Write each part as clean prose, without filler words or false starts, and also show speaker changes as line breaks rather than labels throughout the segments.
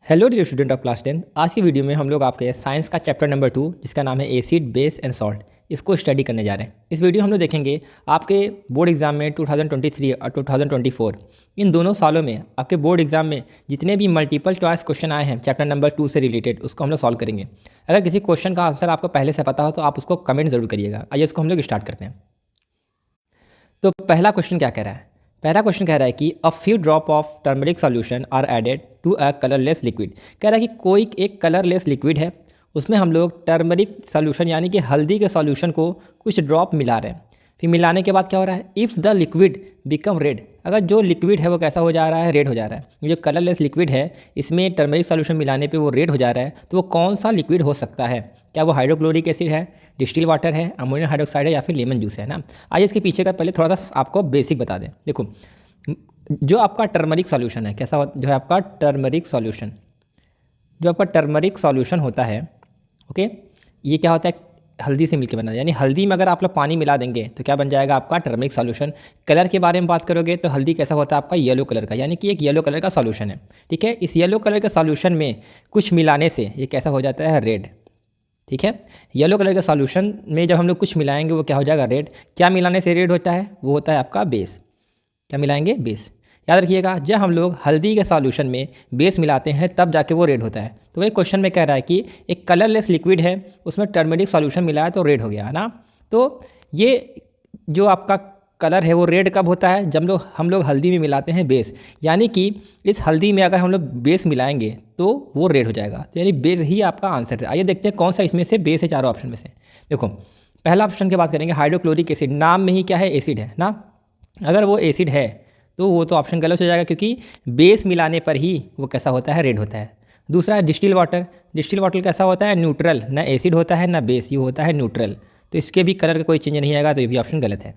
Hello dear student of class 10। आज की video में हम लोग आपके साइंस का चैप्टर नंबर 2 जिसका नाम है एसिड बेस एंड सॉल्ट, इसको स्टडी करने जा रहे हैं। इस वीडियो हम लोग देखेंगे आपके बोर्ड एग्जाम में 2023 और 2024 इन दोनों सालों में आपके बोर्ड एग्जाम में जितने भी मल्टीपल चॉइस क्वेश्चन आए हैं चैप्टर नंबर 2 से रिलेटेड, उसको हम लोग सॉल्व करेंगे। अगर किसी क्वेश्चन का आंसर आपको पहले से पता हो तो आप उसको कमेंट जरूर करिएगा। आइए उसको हम लोग स्टार्ट करते हैं। तो पहला क्वेश्चन क्या कह रहा है? पहला क्वेश्चन कह रहा है कि a few drop of turmeric solution are added to a colourless liquid. कह रहा है कि कोई एक कलरलेस लिक्विड है, उसमें हम लोग टर्मरिक सॉल्यूशन यानी कि हल्दी के सॉल्यूशन को कुछ ड्रॉप मिला रहे हैं। फिर मिलाने के बाद क्या हो रहा है? If the liquid become red, अगर जो लिक्विड है वो कैसा हो जा रहा है? रेड हो जा रहा है। ये जो कलरलेस लिक्विड है इसमें टर्मरिक सॉल्यूशन मिलाने पे वो रेड हो जा रहा है, तो वो कौन सा लिक्विड हो सकता है? क्या वो हाइड्रोक्लोरिक एसिड है, डिस्टिल वाटर है, अमोनियम हाइड्रोक्साइड है, या फिर लेमन जूस है ना? आइए इसके पीछे का पहले थोड़ा सा आपको बेसिक बता दें। देखो, जो आपका टर्मरिक सॉल्यूशन है कैसा जो है आपका टर्मरिक सॉल्यूशन, जो आपका टर्मरिक सॉल्यूशन होता है, ओके, ये क्या होता है? हल्दी से मिलकर बना, यानी हल्दी में अगर आप लोग पानी मिला देंगे तो क्या बन जाएगा आपका टर्मरिक सॉल्यूशन। कलर के बारे में बात करोगे तो हल्दी कैसा होता है आपका? येलो कलर का, यानी कि एक येलो कलर का सॉल्यूशन है। ठीक है, इस येलो कलर के सॉल्यूशन में कुछ मिलाने से ये कैसा हो जाता है? रेड। ठीक है, येलो कलर के सॉल्यूशन में जब हम लोग कुछ मिलाएंगे वो क्या हो जाएगा? रेड। क्या मिलाने से रेड होता है? वो होता है आपका बेस। क्या मिलाएंगे? बेस। याद रखिएगा, जब हम लोग हल्दी के सॉल्यूशन में बेस मिलाते हैं तब जाके वो रेड होता है। तो वही क्वेश्चन में कह रहा है कि एक कलरलेस लिक्विड है, उसमें टर्मरिक सॉल्यूशन मिलाया तो रेड हो गया, है ना? तो ये जो आपका कलर है वो रेड कब होता है? जब हम लोग हल्दी में मिलाते हैं बेस, यानी कि इस हल्दी में अगर हम लोग बेस मिलाएंगे तो वो रेड हो जाएगा। तो यानी बेस ही आपका आंसर है। आइए देखते हैं कौन सा इसमें से बेस है चारों ऑप्शन में से। देखो, पहला ऑप्शन की बात करेंगे, हाइड्रोक्लोरिक एसिड। नाम में ही क्या है? एसिड है ना। अगर वो एसिड है तो वो तो ऑप्शन गलत हो जाएगा, क्योंकि बेस मिलाने पर ही वो कैसा होता है? रेड होता है। दूसरा है डिस्टिल वाटर। डिस्टिल वाटर कैसा होता है? न्यूट्रल, ना एसिड होता है ना बेस, ये होता है न्यूट्रल। तो इसके भी कलर का कोई चेंज नहीं आएगा, तो ये भी ऑप्शन गलत है।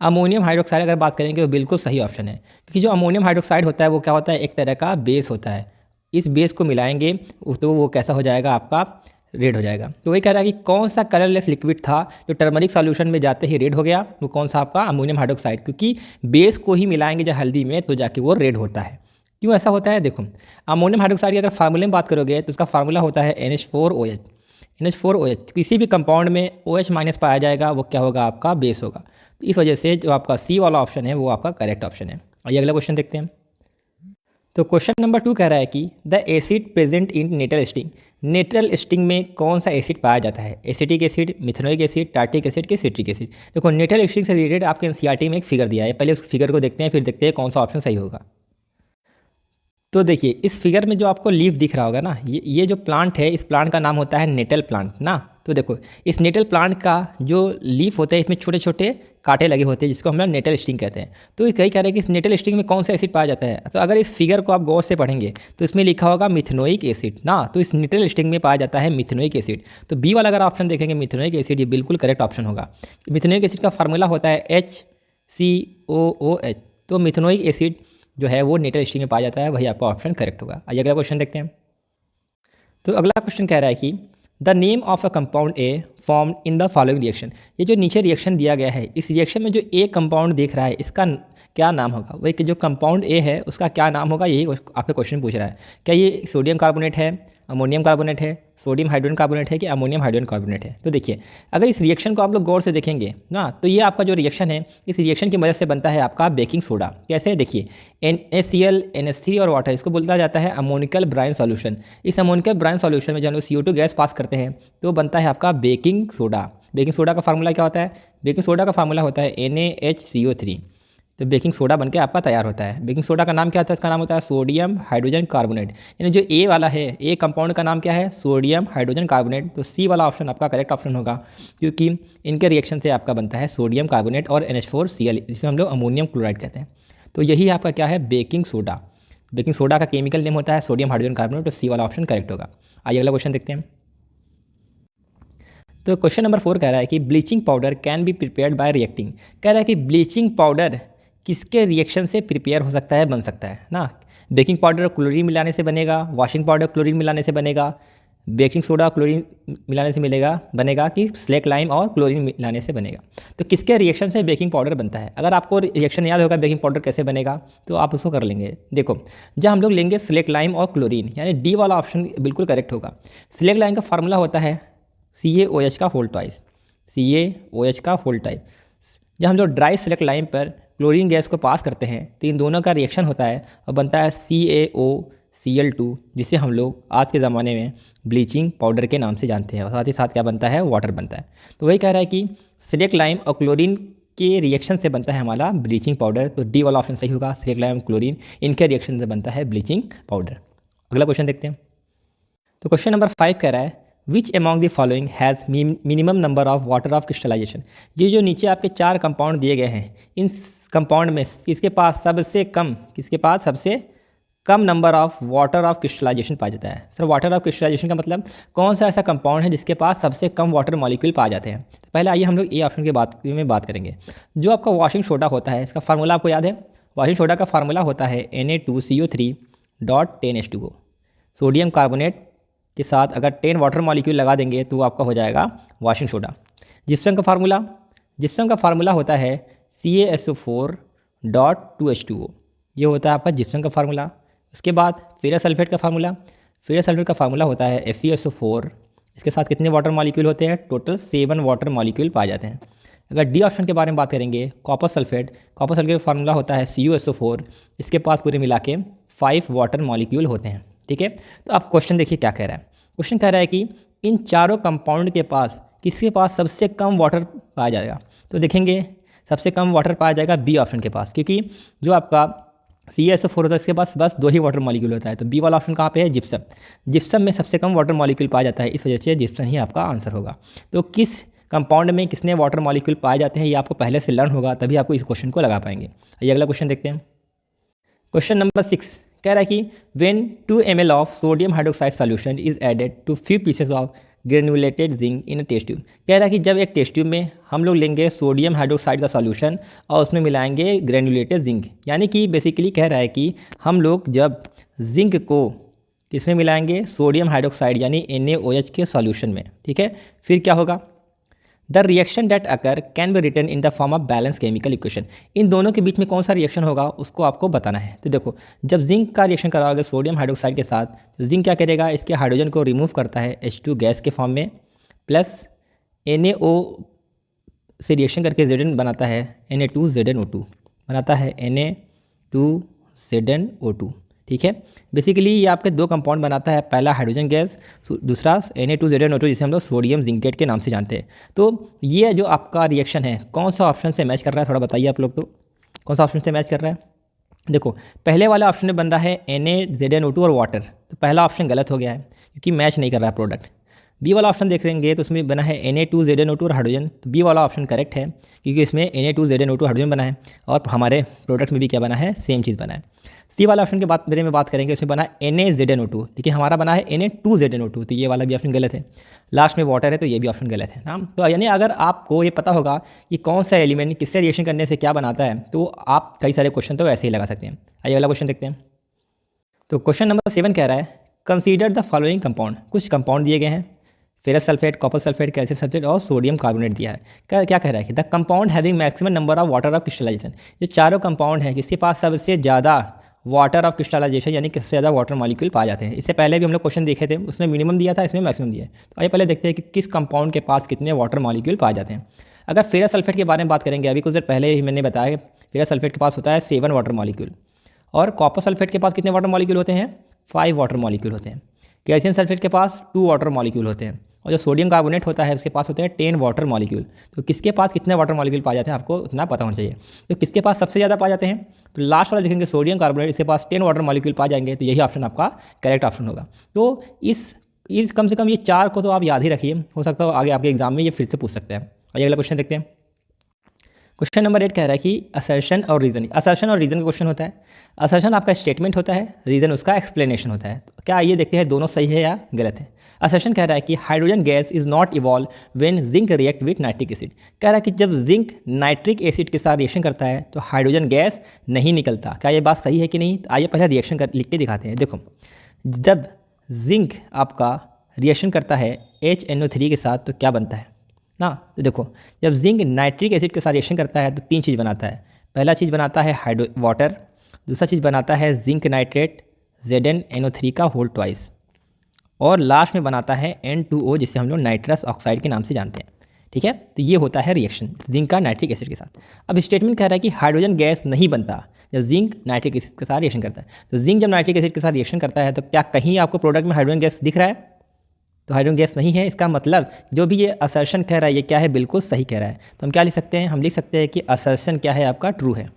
अमोनियम हाइड्रोक्साइड अगर बात करेंगे वो बिल्कुल सही ऑप्शन है, क्योंकि जो अमोनियम हाइड्रोक्साइड होता है वो क्या होता है? एक तरह का बेस होता है। इस बेस को मिलाएंगे तो वो कैसा हो जाएगा? आपका रेड हो जाएगा। तो वही कह रहा है कि कौन सा कलरलेस लिक्विड था जो टर्मरिक सॉल्यूशन में जाते ही रेड हो गया? वो कौन सा? आपका अमोनियम हाइड्रोक्साइड, क्योंकि बेस को ही मिलाएंगे जब हल्दी में तो जाके वो रेड होता है। क्यों ऐसा होता है? देखो, अमोनियम हाइड्रोक्साइड की अगर फार्मूले में बात करोगे तो उसका फार्मूला होता है NH4OH। NH4OH किसी भी कंपाउंड में OH माइनस पाया जाएगा वो क्या होगा? आपका बेस होगा। तो इस वजह से जो आपका सी वाला ऑप्शन है वो आपका करेक्ट ऑप्शन है। आइए अगला क्वेश्चन देखते हैं। तो क्वेश्चन नंबर 2 कह रहा है कि the acid present in nettle sting. Nettle sting में कौन सा एसिड पाया जाता है? Acetic acid, methanoic acid, tartaric acid के सिट्रिक एसिड। देखो, नेटल स्टिंग से रिलेटेड आपके एनसीईआरटी में एक फिगर दिया है, पहले उस फिगर को देखते हैं फिर देखते हैं कौन सा ऑप्शन सही होगा। तो देखिए, इस फिगर में जो आपको लीफ दिख रहा होगा ना, ये जो प्लांट है, इस प्लांट का नाम होता है नेटल प्लांट ना। तो देखो, इस नेटल प्लांट का जो लीफ होता है इसमें छोटे छोटे कांटे लगे होते हैं जिसको हम लोग नेटल स्टिंग कहते हैं। तो ये कई कह रहे हैं कि इस नेटल स्टिंग में कौन सा एसिड पाया जाता है। तो अगर इस फिगर को आप गौर से पढ़ेंगे तो इसमें लिखा होगा मिथेनोइक एसिड ना। तो इस नेटल स्टिंग में पाया जाता है मिथेनोइक एसिड। तो बी वाला अगर ऑप्शन देखेंगे मिथेनोइक एसिड, ये बिल्कुल करेक्ट ऑप्शन होगा। मिथेनोइक एसिड का फार्मूला होता है HCOOH। तो मिथेनोइक एसिड जो है वो नेटल स्टिंग में पाया जाता है, वही आपका ऑप्शन करेक्ट होगा। आइए अगला क्वेश्चन देखते हैं। तो अगला क्वेश्चन कह रहा है कि the name of a compound A form in the following reaction. ये जो नीचे रिएक्शन दिया गया है, इस रिएक्शन में जो ए कंपाउंड दिख रहा है इसका क्या नाम होगा? वही कि जो कंपाउंड ए है उसका क्या नाम होगा, यही आपका क्वेश्चन पूछ रहा है। क्या ये सोडियम कार्बोनेट है, अमोनियम कार्बोनेट है, सोडियम हाइड्रोजन कार्बोनेट है कि अमोनियम हाइड्रोजन कार्बोनेट है? तो देखिए, अगर इस रिएक्शन को आप लोग गौर से देखेंगे ना तो ये आपका जो रिएक्शन है इस रिएक्शन की मदद से बनता है आपका बेकिंग सोडा। कैसे? देखिए, NaCl, NH3 और वाटर, इसको बोलता जाता है अमोनिकल ब्राइन सॉल्यूशन। इस अमोनिकल ब्राइन सॉल्यूशन में जब हम लोग CO2 गैस पास करते हैं तो बनता है आपका बेकिंग सोडा। बेकिंग सोडा का फार्मूला क्या होता है? बेकिंग सोडा का फार्मूला होता है NaHCO3। तो बेकिंग सोडा बनके आपका तैयार होता है। बेकिंग सोडा का नाम क्या होता है? इसका नाम होता है सोडियम हाइड्रोजन कार्बोनेट। यानी जो ए वाला है, ए कंपाउंड का नाम क्या है? Sodium hydrogen carbonate. तो सी वाला ऑप्शन आपका करेक्ट ऑप्शन होगा, क्योंकि इनके रिएक्शन से आपका बनता है सोडियम कार्बोनेट और NH4Cl, जिसे हम लोग अमोनियम क्लोराइड कहते हैं। तो यही आपका क्या है? Baking soda. बेकिंग सोडा का केमिकल नेम होता है सोडियम हाइड्रोजन कार्बोनेट। तो सी वाला ऑप्शन करेक्ट होगा। आइए अगला क्वेश्चन देखते हैं। तो क्वेश्चन नंबर 4 कह रहा है कि bleaching powder can be prepared by reacting. कह रहा है कि ब्लीचिंग पाउडर किसके रिएक्शन से प्रिपेयर हो सकता है, बन सकता है ना? बेकिंग पाउडर क्लोरीन मिलाने से बनेगा, वॉशिंग पाउडर क्लोरीन मिलाने से बनेगा, बेकिंग सोडा और क्लोरीन मिलाने से बनेगा कि स्लेक लाइम और क्लोरीन मिलाने से बनेगा। तो किसके रिएक्शन से बेकिंग पाउडर बनता है? अगर आपको रिएक्शन याद होगा बेकिंग पाउडर कैसे बनेगा तो आप उसको कर लेंगे। देखो, जब हम लोग लेंगे स्लेक लाइम और क्लोरीन, यानी डी वाला ऑप्शन बिल्कुल करेक्ट होगा। स्लेक लाइम का फार्मूला होता है CaOH का होल ट्वाइस, CaOH का होल टाइप। जब हम लोग ड्राई स्लेक लाइम पर क्लोरीन गैस को पास करते हैं तो इन दोनों का रिएक्शन होता है और बनता है CaOCl2, जिसे हम लोग आज के ज़माने में ब्लीचिंग पाउडर के नाम से जानते हैं। और साथ ही साथ क्या बनता है? वाटर बनता है। तो वही कह रहा है कि स्लेक लाइम और क्लोरीन के रिएक्शन से बनता है हमारा ब्लीचिंग पाउडर। तो डी वाला ऑप्शन सही होगा, स्लेक लाइम क्लोरीन इनके रिएक्शन से बनता है ब्लीचिंग पाउडर। अगला क्वेश्चन देखते हैं। तो क्वेश्चन नंबर 5 कह रहा है which among the following has minimum number of water of crystallisation. ये जो नीचे आपके 4 कंपाउंड दिए गए हैं, इन कंपाउंड में किसके पास सबसे कम number of water of crystallization पाया जाता है? सर, वाटर ऑफ क्रिस्टलाइजेशन का मतलब कौन सा ऐसा कंपाउंड है जिसके पास सबसे कम वाटर मॉलिक्यूल पाए जाते हैं? तो पहले आइए हम लोग ए ऑप्शन के बात करेंगे। जो आपका वॉशिंग सोडा होता है, इसका फार्मूला आपको याद है? वॉशिंग सोडा का फार्मूला होता है Na2CO3.10H2O। सोडियम कार्बोनेट के साथ अगर 10 वाटर मॉलिक्यूल लगा देंगे तो वो आपका हो जाएगा वॉशिंग सोडा। जिप्सम का फार्मूला होता है CaSO4.2H2O। ये होता है आपका जिप्सम का फार्मूला। उसके बाद फेरस सल्फेट का फार्मूला होता है FeSO4। इसके साथ कितने वाटर मॉलिक्यूल होते हैं? टोटल 7 वाटर मॉलिक्यूल पाए जाते हैं। अगर डी ऑप्शन के बारे में बात करेंगे, कॉपर सल्फेट का फार्मूला होता है CuSO4। इसके पास पूरे मिला के 5 वाटर मॉलिक्यूल होते हैं। ठीक है, तो आप क्वेश्चन देखिए क्या कह रहा है। क्वेश्चन कह रहा है कि इन चारों कंपाउंड के पास किसके पास सबसे कम वाटर पाया जाएगा? तो देखेंगे सबसे कम वाटर पाया जाएगा बी ऑप्शन के पास, क्योंकि जो आपका CaSO4 होता है इसके पास बस 2 ही वाटर मॉलिक्यूल होता है। तो बी वाला ऑप्शन कहाँ पे है? जिप्सम में सबसे कम वाटर मॉलिक्यूल पाया जाता है, इस वजह से जिप्सम ही आपका आंसर होगा। तो किस कंपाउंड में कितने वाटर मॉलिक्यूल पाए जाते हैं ये आपको पहले से लर्न होगा, तभी आपको इस क्वेश्चन को लगा पाएंगे। ये अगला क्वेश्चन देखते हैं। क्वेश्चन नंबर 6 कह रहा है कि when 2 ml of sodium hydroxide solution is added to few pieces of granulated zinc in a test tube. कह रहा है कि जब एक टेस्ट ट्यूब में हम लोग लेंगे सोडियम हाइड्रोक्साइड का सॉल्यूशन और उसमें मिलाएंगे ग्रेनुलेटेड जिंक, यानी कि बेसिकली कह रहा है कि हम लोग जब जिंक को किसमें मिलाएंगे? सोडियम हाइड्रोक्साइड यानी NaOH के सॉल्यूशन में। ठीक है, फिर क्या होगा? The reaction that occur can be written in the form of balance chemical equation. इन दोनों के बीच में कौन सा रिएक्शन होगा उसको आपको बताना है। तो देखो, जब जिंक का रिएक्शन कराओगे सोडियम हाइड्रोक्साइड के साथ, तो जिंक क्या करेगा? इसके हाइड्रोजन को रिमूव करता है H2 गैस के फॉर्म में, प्लस NaO से रिएक्शन करके Zn बनाता है Na2ZnO2 बनाता है Na2ZnO2। ठीक है, बेसिकली ये आपके 2 कंपाउंड बनाता है, पहला हाइड्रोजन गैस, दूसरा Na2ZnO2 जिसे हम लोग सोडियम जिंकेट के नाम से जानते हैं। तो ये जो आपका रिएक्शन है कौन सा ऑप्शन से मैच कर रहा है, थोड़ा बताइए आप लोग। तो कौन सा ऑप्शन से मैच कर रहा है? देखो, पहले वाला ऑप्शन में बन रहा है NaZnO2 और वाटर, तो पहला ऑप्शन गलत हो गया है क्योंकि मैच नहीं कर रहा है प्रोडक्ट। बी वाला ऑप्शन देख लेंगे तो उसमें बना है Na2ZnO2 और हाइड्रोजन, तो बी वाला ऑप्शन करेक्ट है क्योंकि इसमें Na2ZnO2 हाइड्रोजन बना है और हमारे प्रोडक्ट में भी क्या बना है? सेम चीज़ बना है। सी वाला ऑप्शन के बारे में बात करेंगे, उसमें बना है NaZnO2, लेकिन हमारा बना है Na2ZnO2, तो ये वाला भी ऑप्शन गलत है। लास्ट में वाटर है तो ये भी ऑप्शन गलत है ना। तो यानी अगर आपको ये पता होगा कि कौन सा एलिमेंट किससे रिएक्शन करने से क्या बनाता है, तो आप कई सारे क्वेश्चन तो ऐसे ही लगा सकते हैं। आइए अगला क्वेश्चन देखते हैं। तो क्वेश्चन नंबर 7 कह रहा है कंसीडर द फॉलोइंग कंपाउंड। कुछ कंपाउंड दिए गए हैं, ferrous sulphate, copper sulphate, calcium sulphate और सोडियम कार्बोनेट दिया है। क्या कह रहा है कि the compound having maximum number of water of crystallisation. ये चारों कंपाउंड हैं जिसके पास सबसे ज़्यादा वाटर ऑफ क्रिस्टलाइजेशन यानी सबसे ज़्यादा वाटर मॉलिक्यूल पाए जाते हैं। इससे पहले भी हम लोग क्वेश्चन देखे थे, उसमें मिनिमम दिया था, इसमें मैक्सिमम दिया है। तो आइए पहले देखते हैं कि किस कंपाउंड के पास कितने वाटर मॉलिक्यूल पाए जाते हैं। अगर फेरस सल्फेट के बारे में बात करेंगे, अभी कुछ देर पहले ही मैंने बताया फेरस सल्फेट के पास होता है 7 वाटर मॉलिक्यूल, और कॉपर सल्फेट के पास कितने वाटर मॉलिक्यूल होते हैं? 5 वाटर मॉलिक्यूल होते हैं। कैल्शियम सल्फेट के पास 2 वाटर मॉलिक्यूल होते हैं, और जो सोडियम कार्बोनेट होता है उसके पास होते हैं 10 वाटर मॉलिक्यूल। तो किसके पास कितने वाटर मॉलिक्यूल पाए जाते हैं आपको उतना पता होना चाहिए। तो किसके पास सबसे ज़्यादा पाए जाते हैं? तो लास्ट वाला देखेंगे सोडियम कार्बोनेट, इसके पास 10 वाटर मॉलिक्यूल पाए जाएंगे, तो यही ऑप्शन आपका करेक्ट ऑप्शन होगा। तो इस कम से कम ये 4 को तो आप याद ही रखिए, हो सकता है आगे आपके एग्जाम में ये फिर से पूछ सकते हैं। और अगला क्वेश्चन देखते हैं। क्वेश्चन नंबर 8 कह रहा है कि असर्शन और रीजन का क्वेश्चन होता है। असर्शन आपका स्टेटमेंट होता है, रीजन उसका एक्सप्लेनेशन होता है। तो क्या ये देखते हैं दोनों सही है या गलत है। असर्शन कह रहा है कि hydrogen gas is not evolve when zinc react with nitric acid. कह रहा है कि जब जिंक नाइट्रिक एसिड के साथ रिएक्शन करता है तो हाइड्रोजन गैस नहीं निकलता। क्या ये बात सही है कि नहीं? तो आइए पहले रिएक्शन लिख के दिखाते हैं। देखो, जब जिंक आपका रिएक्शन करता है HNO3 के साथ तो क्या बनता है ना। तो देखो, जब जिंक नाइट्रिक एसिड के साथ रिएक्शन करता है तो 3 चीज़ बनाता है। पहला चीज़ बनाता है वाटर, दूसरा चीज़ बनाता है जिंक नाइट्रेट ZnNO3 का होल ट्वाइस, और लास्ट में बनाता है N2O जिसे हम लोग नाइट्रस ऑक्साइड के नाम से जानते हैं। ठीक है, तो ये होता है रिएक्शन जिंक का नाइट्रिक एसिड के साथ। अब स्टेटमेंट कह रहा है कि हाइड्रोजन गैस नहीं बनता जब जिंक नाइट्रिक एसिड के साथ रिएक्शन करता है। तो जिंक जब नाइट्रिक एसिड के साथ रिएक्शन करता है तो क्या कहीं आपको प्रोडक्ट में हाइड्रोजन गैस दिख रहा है? तो हाइड्रोजन गैस नहीं है। इसका मतलब जो भी ये असर्शन कह रहा है ये क्या है, बिल्कुल सही कह रहा है। तो हम क्या लिख सकते हैं, हम लिख सकते हैं कि असर्शन क्या है आपका, ट्रू है,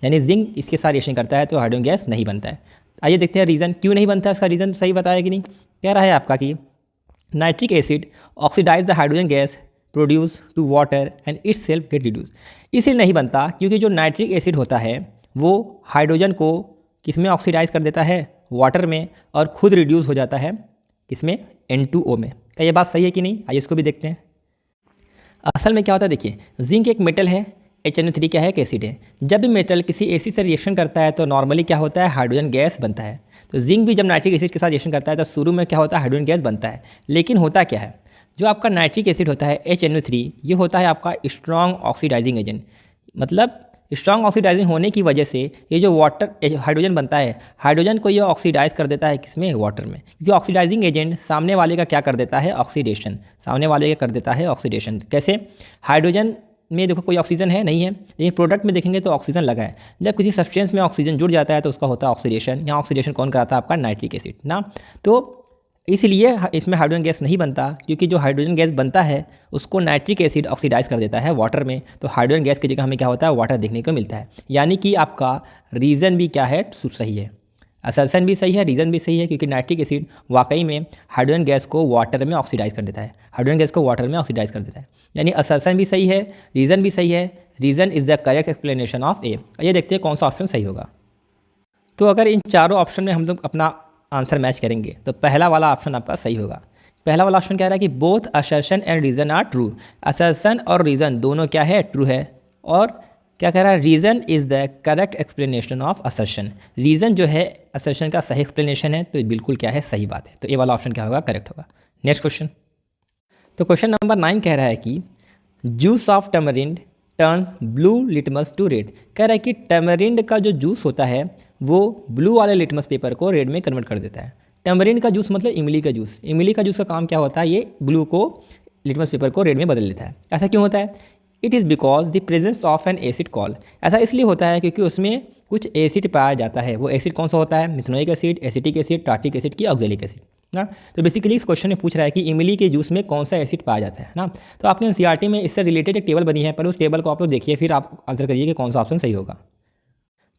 यानी जिंक इसके साथ रिएक्शन करता है तो हाइड्रोजन गैस नहीं बनता है। आइए देखते हैं रीज़न क्यों नहीं बनता है। उसका रीज़न सही बताया कि नहीं। कह रहा है आपका कि nitric acid oxidise the hydrogen gas produce to water and itself get reduce. इसलिए नहीं बनता क्योंकि जो नाइट्रिक एसिड होता है वो हाइड्रोजन को किसमें ऑक्सीडाइज कर देता है, वाटर में, और खुद रिड्यूस हो जाता है किसमें, N2O में। क्या ये बात सही है कि नहीं? आइए इसको भी देखते हैं। असल में क्या होता है, देखिए जिंक एक मेटल है, HNO3 क्या है, एक एसिड है। जब भी मेटल किसी एसिड से रिएक्शन करता है तो नॉर्मली क्या होता है, हाइड्रोजन गैस बनता है। तो जिंक भी जब नाइट्रिक एसिड के साथ रिएक्शन करता है तो शुरू में क्या होता है, हाइड्रोजन गैस बनता है। लेकिन होता क्या है, जो आपका नाइट्रिक एसिड होता है HNO3 ये होता है आपका स्ट्रॉन्ग ऑक्सीडाइजिंग एजेंट। मतलब स्ट्रॉन्ग ऑक्सीडाइजिंग होने की वजह से ये जो वाटर हाइड्रोजन बनता है, हाइड्रोजन को ये ऑक्सीडाइज कर देता है किसमें, वाटर में। क्योंकि ऑक्सीडाइजिंग एजेंट सामने वाले का क्या कर देता है, ऑक्सीडेशन। सामने वाले का कर देता है ऑक्सीडेशन। कैसे, हाइड्रोजन में देखो कोई ऑक्सीजन है नहीं है, लेकिन प्रोडक्ट में देखेंगे तो ऑक्सीजन लगा है। जब किसी सब्सटेंस में ऑक्सीजन जुड़ जाता है तो उसका होता है ऑक्सीडेशन। यहाँ ऑक्सीडेशन कौन कराता है, आपका नाइट्रिक एसिड ना। तो इसलिए इसमें हाइड्रोजन गैस नहीं बनता, क्योंकि जो हाइड्रोजन गैस बनता है उसको नाइट्रिक एसिड ऑक्सीडाइज कर देता है वाटर में। तो हाइड्रोजन गैस की जगह हमें क्या होता है, वाटर देखने को मिलता है। यानी कि आपका रीज़न भी क्या है, सही है। असर्शन भी सही है, रीज़न भी सही है, क्योंकि नाइट्रिक एसिड वाकई में हाइड्रोजन गैस को वाटर में ऑक्सीडाइज कर देता है। हाइड्रोजन गैस को वाटर में ऑक्सीडाइज कर देता है, यानी असर्शन भी सही है, रीज़न भी सही है। Reason is the correct explanation of A. ये देखते हैं कौन सा ऑप्शन सही होगा। तो अगर इन चारों ऑप्शन में हम लोग अपना आंसर मैच करेंगे तो पहला वाला ऑप्शन आपका सही होगा। पहला वाला ऑप्शन कह रहा है कि both assertion and reason are true. Assertion और रीज़न दोनों क्या है, ट्रू है। और क्या कह रहा है, reason is the correct explanation of assertion. Reason जो है असर्शन का सही एक्सप्लेनेशन है, तो बिल्कुल क्या है, सही बात है। तो ये वाला ऑप्शन क्या होगा, करेक्ट होगा। Next question. तो क्वेश्चन नंबर 9 कह रहा है कि juice of tamarind turn blue litmus to red. कह रहा है कि टैमरिंड का जो जूस होता है वो ब्लू वाले लिटमस पेपर को रेड में कन्वर्ट कर देता है। टैमरिंड का जूस मतलब इमली का जूस। इमली का जूस का काम क्या होता है, ये ब्लू को लिटमस पेपर को रेड में बदल देता है। ऐसा क्यों होता है? It is because the presence of N acid call. ऐसा इसलिए होता है क्योंकि उसमें कुछ एसिड पाया जाता है। वो एसिड कौन सा होता है, methanoic acid, acetic acid, tartaric acid की ऑक्जेलिक एसिड ना। तो बेसिकली इस क्वेश्चन में पूछ रहा है कि इमली के जूस में कौन सा एसिड पाया जाता है ना। तो आपके एनसीईआरटी में इससे रिलेटेड एक टेबल बनी है, पर उस टेबल को आप लोग देखिए, फिर आप आंसर करिए कि कौन सा ऑप्शन सही होगा।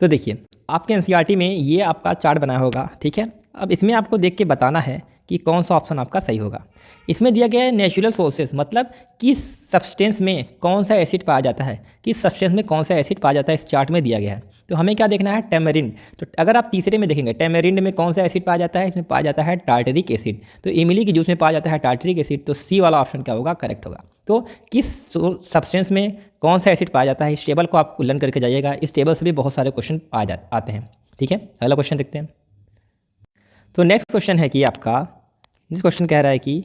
तो देखिए आपके एनसीईआरटी में ये आपका चार्ट बना होगा, ठीक है। अब इसमें आपको देख के बताना है कि कौन सा ऑप्शन आपका सही होगा। इसमें दिया गया है नेचुरल सोर्सेज, मतलब किस सब्सटेंस में कौन सा एसिड पाया जाता है, किस सब्सटेंस में कौन सा एसिड पाया जाता है, इस चार्ट में दिया गया है। तो हमें क्या देखना है, टैमरिंड। तो अगर आप तीसरे में देखेंगे टैमरिंड में कौन सा एसिड पाया जाता है, इसमें पाया जाता है टार्टरिक एसिड। तो इमली के जूस में पाया जाता है टार्टरिक एसिड, तो सी वाला ऑप्शन क्या होगा, करेक्ट होगा। तो किस सब्सटेंस में कौन सा एसिड पाया जाता है, इस टेबल को आप लर्न करके जाइएगा। इस टेबल से भी बहुत सारे क्वेश्चन आते हैं, ठीक है। अगला क्वेश्चन देखते हैं। तो नेक्स्ट क्वेश्चन है कि आपका नेक्स्ट क्वेश्चन कह रहा है कि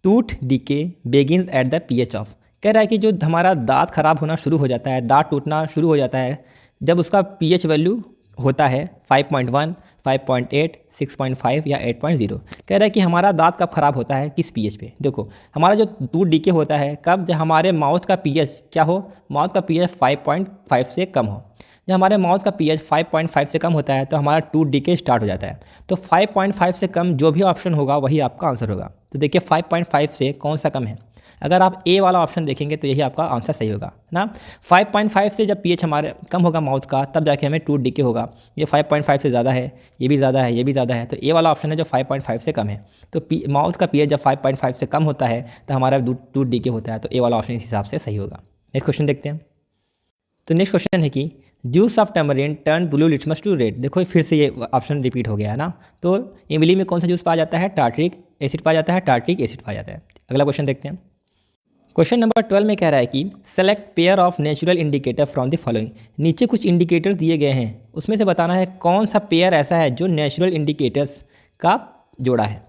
tooth decay Begins at the pH of. कह रहा है कि जो हमारा दांत खराब होना शुरू हो जाता है, दांत टूटना शुरू हो जाता है जब उसका पीएच वैल्यू होता है 5.1, 5.8, 6.5 या 8.0। कह रहा है कि हमारा दांत कब खराब होता है, किस पीएच पे। देखो हमारा जो टूथ डीके होता है कब, जब हमारे माउथ का पीएच क्या हो, माउथ का पीएच 5.5 से कम हो। जब हमारे माउथ का पीएच 5.5 से कम होता है तो हमारा टूथ डीके स्टार्ट हो जाता है। तो 5.5 से कम जो भी ऑप्शन होगा वही आपका आंसर होगा। तो देखिए 5.5 से कौन सा कम है, अगर आप ए वाला ऑप्शन देखेंगे तो यही आपका आंसर सही होगा ना। 5.5 से जब पीएच हमारे कम होगा माउथ का, तब जाके हमें टूथ डीके होगा। ये 5.5 से ज़्यादा है, ये भी ज़्यादा है, ये भी ज़्यादा है, तो ए वाला ऑप्शन है जो 5.5 से कम है। तो माउथ का पीएच जब 5.5 से कम होता है तो हमारा टूथ डीके होता है। तो ए वाला ऑप्शन इस हिसाब से सही होगा। नेक्स्ट क्वेश्चन देखते हैं। तो नेक्स्ट क्वेश्चन है कि juice of tamarind turn blue litmus to red. देखो फिर से ये ऑप्शन रिपीट हो गया है ना। तो इमली में कौन सा जूस पाया जाता है, टार्टरिक एसिड पाया जाता है, टार्टरिक एसिड पाया जाता है। अगला क्वेश्चन देखते हैं। क्वेश्चन नंबर 12 में कह रहा है कि select pair of natural indicator from the following. नीचे कुछ इंडिकेटर्स दिए गए हैं, उसमें से बताना है कौन सा पेयर ऐसा है जो नेचुरल इंडिकेटर्स का जोड़ा है।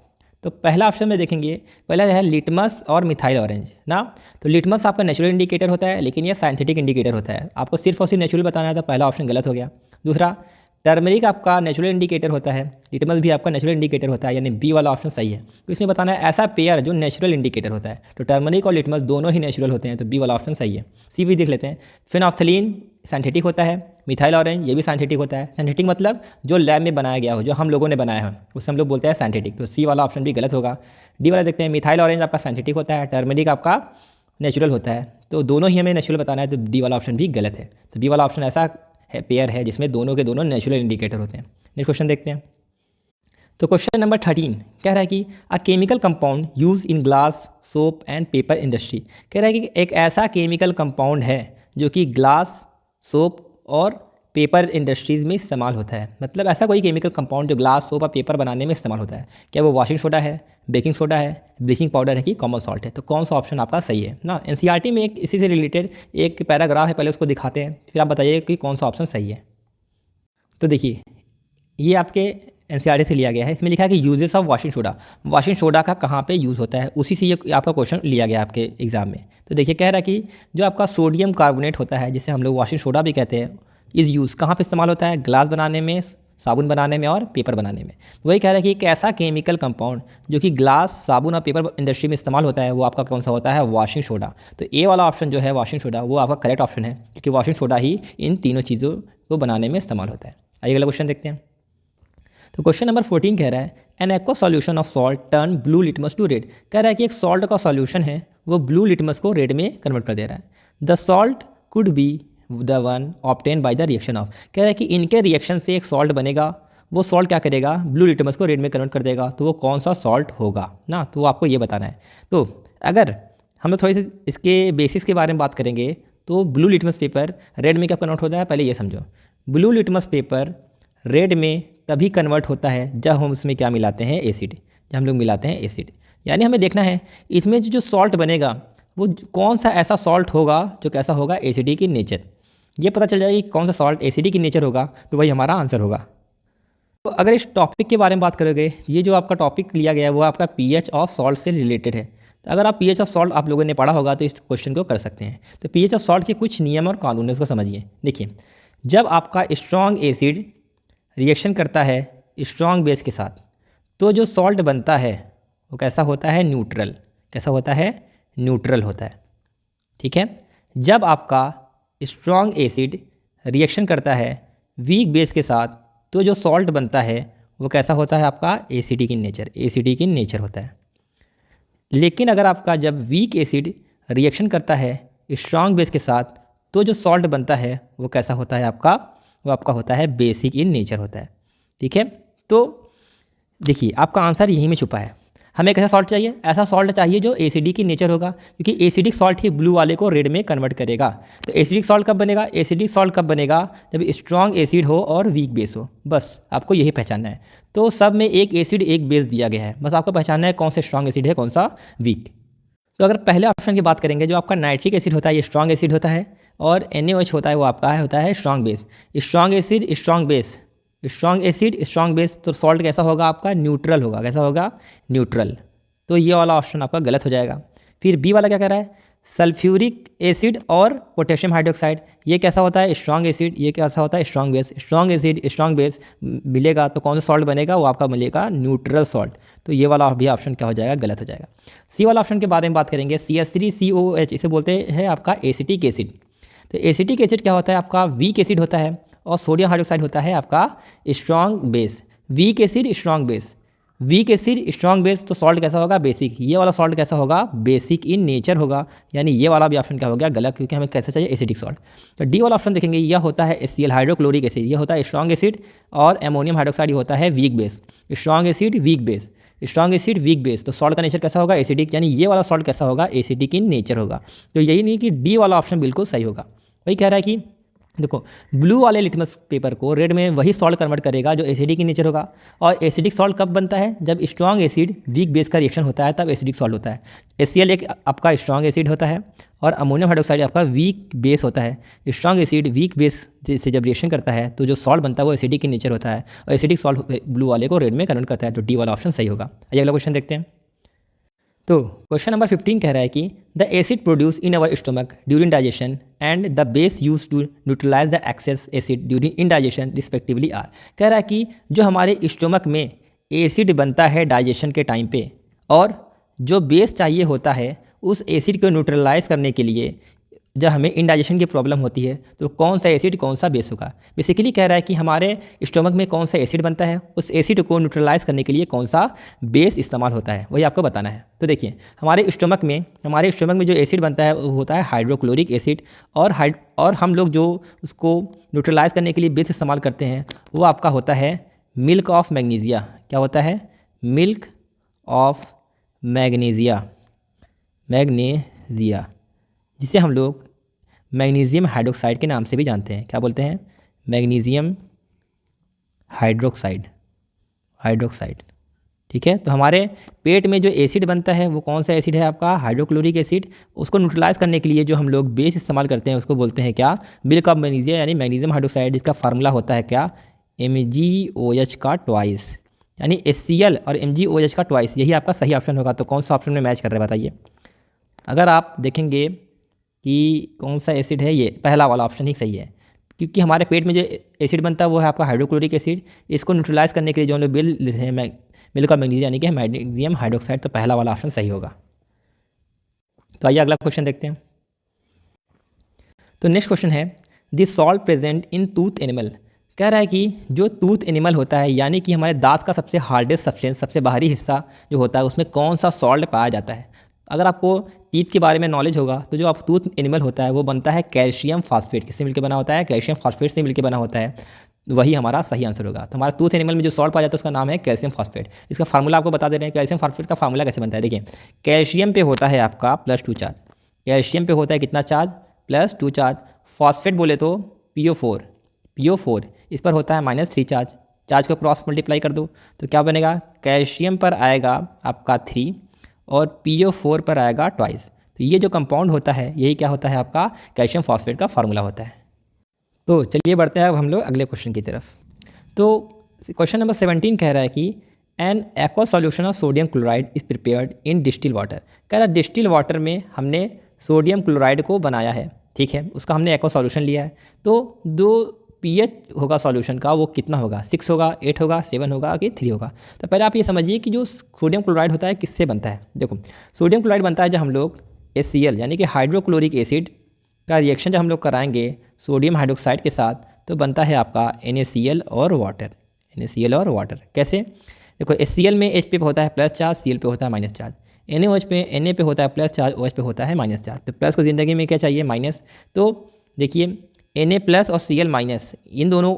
तो पहला ऑप्शन में देखेंगे, पहला है लिटमस और मिथाइल ऑरेंज ना। तो लिटमस आपका नेचुरल इंडिकेटर होता है, लेकिन ये साइंथिटिक इंडिकेटर होता है। आपको सिर्फ और सिर्फ नेचुरल बताना है, तो पहला ऑप्शन गलत हो गया। दूसरा, टर्मरिक आपका नेचुरल इंडिकेटर होता है, लिटमस भी आपका नेचुरल इंडिकेटर होता है, यानी बी वाला ऑप्शन सही है। तो इसमें बताना है ऐसा पेयर जो नेचुरल इंडिकेटर होता है। तो टर्मरिक और लिटमस दोनों ही नेचुरल होते हैं, तो बी वाला ऑप्शन सही है। सी भी देख लेते हैं। फिनॉक्सलीन साइंथिटिक होता है, मिथाइल ऑरेंज ये भी साइंथिटिक होता है। साइंथिटिक मतलब जो लैब में बनाया गया हो, जो हम लोगों ने बनाया है, उससे हम लोग बोलते हैं साइंथिटिक। तो सी वाला ऑप्शन भी गलत होगा। डी वाला देखते हैं, मिथाइल ऑरेंज आपका साइंथिटिक होता है, टर्मरिक आपका नेचुरल होता है। तो दोनों ही हमें नेचुरल बताना है, तो डी वाला ऑप्शन भी गलत है। तो बी वाला ऑप्शन ऐसा है पेयर है जिसमें दोनों के दोनों नेचुरल इंडिकेटर होते हैं। नेक्स्ट क्वेश्चन देखते हैं। तो क्वेश्चन नंबर 13 कह रहा है कि a chemical compound use in glass, soap and paper industry. कह रहा है कि एक ऐसा केमिकल कंपाउंड है जो कि ग्लास, सोप और पेपर इंडस्ट्रीज़ में इस्तेमाल होता है। मतलब ऐसा कोई केमिकल कंपाउंड जो ग्लास, सोप और पेपर बनाने में इस्तेमाल होता है। क्या वो वॉशिंग सोडा है, बेकिंग सोडा है, ब्लीचिंग पाउडर है कि कॉमन सॉल्ट है? तो कौन सा ऑप्शन आपका सही है ना। एनसीईआरटी में एक इसी से रिलेटेड एक पैराग्राफ है, पहले उसको दिखाते हैं, फिर आप बताइए कि कौन सा ऑप्शन सही है। तो देखिए, ये आपके एनसीईआरटी से लिया गया है। इसमें लिखा है कि uses of washing soda. Washing soda का कहाँ पे यूज़ होता है, उसी से ये आपका क्वेश्चन लिया गया आपके एग्जाम में। तो देखिए, कह रहा है कि जो आपका सोडियम कार्बोनेट होता है, जिसे हम लोग वॉशिंग सोडा भी कहते हैं, इस यूज़ कहाँ पे इस्तेमाल होता है? ग्लास बनाने में, साबुन बनाने में और पेपर बनाने में। वही कह रहा है कि एक ऐसा केमिकल कंपाउंड जो कि ग्लास, साबुन और पेपर इंडस्ट्री में इस्तेमाल होता है, वो आपका कौन सा होता है? Washing soda. तो ए वाला ऑप्शन जो है वॉशिंग सोडा, वो आपका करेक्ट ऑप्शन है, क्योंकि वॉशिंग सोडा ही इन तीनों चीज़ों को बनाने में इस्तेमाल होता है। आइए अगला क्वेश्चन देखते हैं। तो क्वेश्चन नंबर 14 कह रहा है an aqua solution of salt turn blue litmus to red. कह रहा है कि एक सॉल्ट का सॉल्यूशन है, वो ब्लू लिटमस को रेड में कन्वर्ट कर दे रहा है। The salt could be the one obtain by the reaction of. कह रहा है कि इनके रिएक्शन से एक सॉल्ट बनेगा, वो सॉल्ट क्या करेगा? ब्लू लिटमस को रेड में कन्वर्ट कर देगा। तो वो कौन सा सॉल्ट होगा ना, तो वो आपको ये बताना है। तो अगर हम लोग थोड़ी सी इसके बेसिस के बारे में बात करेंगे, तो ब्लू लिटमस पेपर रेड में कब कन्वर्ट होता है, पहले ये समझो। ब्लू लिटमस पेपर रेड में तभी कन्वर्ट होता है जब हम उसमें क्या मिलाते हैं? एसिड। जब हम लोग मिलाते हैं एसिड, यानी हमें देखना है इसमें जो सॉल्ट बनेगा वो कौन सा ऐसा सॉल्ट होगा जो कैसा होगा? Acidic in nature. ये पता चल जाएगा कि कौन सा सॉल्ट एसिडिक इन नेचर होगा, तो वही हमारा आंसर होगा। तो अगर इस टॉपिक के बारे में बात करोगे, ये जो आपका टॉपिक लिया गया है वो आपका पीएच ऑफ सॉल्ट से रिलेटेड है। तो अगर आप पीएच ऑफ सॉल्ट आप लोगों ने पढ़ा होगा तो इस क्वेश्चन को कर सकते हैं। तो पीएच ऑफ सॉल्ट के कुछ नियम और कानून है, उसको समझिए। देखिए, जब आपका स्ट्रॉन्ग एसिड रिएक्शन करता है स्ट्रॉन्ग बेस के साथ, तो जो सॉल्ट बनता है वो कैसा होता है? न्यूट्रल। कैसा होता है? न्यूट्रल होता है। ठीक है। जब आपका स्ट्रॉन्ग एसिड रिएक्शन करता है वीक बेस के साथ, तो जो सॉल्ट बनता है वो कैसा होता है? आपका acidic in nature. Acidic in nature होता है। लेकिन अगर आपका जब वीक एसिड रिएक्शन करता है स्ट्रॉन्ग बेस के साथ, तो जो सॉल्ट बनता है वो कैसा होता है? आपका वो आपका होता है बेसिक इन नेचर होता है। ठीक है। तो देखिए, आपका आंसर यहीं में छुपा है। हमें कैसा सॉल्ट चाहिए? ऐसा सॉल्ट चाहिए जो एसिडिक इन नेचर होगा, क्योंकि एसिडिक सॉल्ट ही ब्लू वाले को रेड में कन्वर्ट करेगा। तो एसिडिक सॉल्ट कब बनेगा? एसिडिक सॉल्ट कब बनेगा? जब स्ट्रॉन्ग एसिड हो और वीक बेस हो। बस आपको यही पहचानना है। तो सब में एक एसिड एक बेस दिया गया है, बस आपको पहचानना है कौन सा स्ट्रॉन्ग एसिड है, कौन सा वीक। तो अगर पहले ऑप्शन की बात करेंगे, जो आपका नाइट्रिक एसिड होता है ये स्ट्रॉन्ग एसिड होता है, और NaOH होता है वो आपका होता है strong base. Strong acid strong base, strong acid strong base, तो सॉल्ट कैसा होगा? आपका न्यूट्रल होगा। कैसा होगा? न्यूट्रल। तो ये वाला ऑप्शन आपका गलत हो जाएगा। फिर बी वाला क्या कह रहा है? सल्फ्यूरिक एसिड और पोटेशियम हाइड्रोक्साइड, ये कैसा होता है? Strong acid. ये कैसा होता है? Strong base. Strong acid strong base मिलेगा तो कौन सा सॉल्ट बनेगा? वो आपका मिलेगा न्यूट्रल सॉल्ट। तो ये वाला भी ऑप्शन क्या हो जाएगा? गलत हो जाएगा। सी वाला ऑप्शन के बारे में बात करेंगे, CH3COOH, इसे बोलते हैं आपका एसिटिक एसिड। तो एसिटिक एसिड क्या होता है? आपका वीक एसिड होता है, और सोडियम हाइड्रोक्साइड होता है आपका strong base. Weak acid strong base, weak acid strong base, तो सॉल्ट कैसा होगा? बेसिक। ये वाला सॉल्ट कैसा होगा? बेसिक इन नेचर होगा। यानी ये वाला भी ऑप्शन क्या हो गया? गलत, क्योंकि हमें कैसा चाहिए? Acidic salt. तो डी वाला ऑप्शन देखेंगे, यह होता है HCl हाइड्रोक्लोरिक एसिड। ये होता है स्ट्रॉन्ग एसिड, और एमोनियम हाइड्रोक्साइड होता है weak base. Strong acid weak base, strong acid weak base, तो सॉल्ट का नेचर कैसा होगा? एसिडिक। यानी ये वाला सॉल्ट कैसा होगा? एसिडिक इन नेचर होगा। तो यही नहीं कि डी वाला ऑप्शन बिल्कुल सही होगा। वही कह रहा है कि देखो, ब्लू वाले लिटमस पेपर को रेड में वही सॉल्ट कन्वर्ट करेगा जो एसिडिक इन नेचर होगा। और एसिडिक सॉल्ट कब बनता है? जब स्ट्रॉन्ग एसिड वीक बेस का रिएक्शन होता है, तब एसिडिक सॉल्ट होता है। HCl एक आपका स्ट्रॉन्ग एसिड होता है, और अमोनियम हाइड्रोक्साइड आपका वीक बेस होता है। स्ट्रॉन्ग एसिड वीक बेस से जब रिएक्शन करता है तो जो सॉल्ट बनता है वो एसिडिक in नेचर होता है, और एसिडिक सॉल्ट ब्लू वाले को रेड में कन्वर्ट करता है, तो डी वाला ऑप्शन सही होगा। आइए अगला क्वेश्चन देखते हैं। तो क्वेश्चन नंबर 15 कह रहा है कि the acid produce in our stomach during digestion and the base use to neutralise the excess acid during indigestion respectively are. कह रहा है कि जो हमारे स्टोमक में एसिड बनता है डाइजेशन के टाइम पे, और जो बेस चाहिए होता है उस एसिड को न्यूट्रलाइज करने के लिए जब हमें इंडाइजेशन की प्रॉब्लम होती है तो कौन सा एसिड कौन सा बेस होगा। बेसिकली कह रहा है कि हमारे स्टोमक में कौन सा एसिड बनता है, उस एसिड को न्यूट्रलाइज करने के लिए कौन सा बेस इस्तेमाल होता है, वही आपको बताना है। तो देखिए हमारे स्टोमक में जो एसिड बनता है वो होता है हाइड्रोक्लोरिक एसिड, और हम लोग जो उसको न्यूट्रलाइज करने के लिए बेस इस्तेमाल करते हैं वो आपका होता है मिल्क ऑफ मैग्नीशिया। क्या होता है? मिल्क ऑफ मैग्नीशिया, जिसे हम लोग मैग्नीशियम हाइड्रोक्साइड के नाम से भी जानते हैं। क्या बोलते हैं? Magnesium hydroxide. ठीक है, तो हमारे पेट में जो एसिड बनता है वो कौन सा एसिड है? आपका हाइड्रोक्लोरिक एसिड। उसको न्यूट्रलाइज करने के लिए जो हम लोग बेस इस्तेमाल करते हैं उसको बोलते हैं क्या? मिल्क ऑफ मैग्नीशिया, यानी मैग्नीशियम हाइड्रोक्साइड। इसका फार्मूला होता है क्या? MgOH का ट्वाइस, यानी HCl और MgOH का ट्वाइस। यही आपका सही ऑप्शन होगा। तो कौन सा ऑप्शन में मैच कर रहे हैं बताइए। अगर आप देखेंगे कि कौन सा एसिड है, ये पहला वाला ऑप्शन ही सही है, क्योंकि हमारे पेट में जो एसिड बनता है वो है आपका हाइड्रोक्लोरिक एसिड। इसको न्यूट्रलाइज करने के लिए जो हम लोग बिल लेते हैं मिल्क ऑफ मैग्नीशिया यानी कि मैग्नीशियम हाइड्रोक्साइड, तो पहला वाला ऑप्शन सही होगा। तो आइए अगला क्वेश्चन देखते हैं। तो नेक्स्ट क्वेश्चन है this salt present in tooth animal. कह रहा है कि जो टूथ एनिमल होता है, यानी कि हमारे दांत का सबसे हार्डेस्ट सब्सटेंस, सबसे बाहरी हिस्सा जो होता है, उसमें कौन सा सॉल्ट पाया जाता है। अगर आपको टीथ के बारे में नॉलेज होगा तो जो आप टूथ एनिमल होता है वो बनता है कैल्शियम फॉस्फेट। किससे मिलकर बना होता है? कैल्शियम फॉस्फेट से मिलकर बना होता है। वही हमारा सही आंसर होगा। तो हमारा टूथ एनिमल में जो सॉल्ट पाया जाता है उसका नाम है कैल्शियम फॉस्फेट। इसका फार्मूला आपको बता दे रहे हैं। कैल्शियम फॉस्फेट का फार्मूला कैसे बनता है? देखिए, कैल्शियम पे होता है आपका +2 चार्ज। कैल्शियम पे होता है कितना चार्ज? +2 चार्ज। फॉस्फेट बोले तो PO4 इस पर होता है -3 चार्ज। चार्ज को क्रॉस मल्टीप्लाई कर दो तो क्या बनेगा? कैल्शियम पर आएगा आपका 3 और PO4 पर आएगा ट्वाइस। तो ये जो कंपाउंड होता है यही क्या होता है? आपका कैल्शियम फॉस्फेट का फार्मूला होता है। तो चलिए बढ़ते हैं अब हम लोग अगले क्वेश्चन की तरफ। तो क्वेश्चन नंबर 17 कह रहा है कि an aqua solution of sodium chloride is prepared in distil water. कह रहा है डिस्टिल वाटर में हमने सोडियम क्लोराइड को बनाया है, ठीक है, उसका हमने एक्वा सॉल्यूशन लिया है। तो जो pH होगा सॉल्यूशन का वो कितना होगा? 6 होगा, 8 होगा, 7 होगा कि 3 होगा? तो पहले आप ये समझिए कि जो सोडियम क्लोराइड होता है किससे बनता है। देखो, सोडियम क्लोराइड बनता है जब हम लोग HCl यानी कि हाइड्रोक्लोरिक एसिड का रिएक्शन जब हम लोग कराएंगे सोडियम हाइड्रोक्साइड के साथ तो बनता है आपका NaCl और वाटर। कैसे? देखो, HCl में H पे होता है प्लस चार्ज, Cl पे होता है माइनस चार्ज। Na पे होता है प्लस चार्ज, OH पे होता है माइनस चार्ज। तो प्लस को ज़िंदगी में क्या चाहिए? माइनस। तो देखिए Na प्लस और Cl माइनस, इन दोनों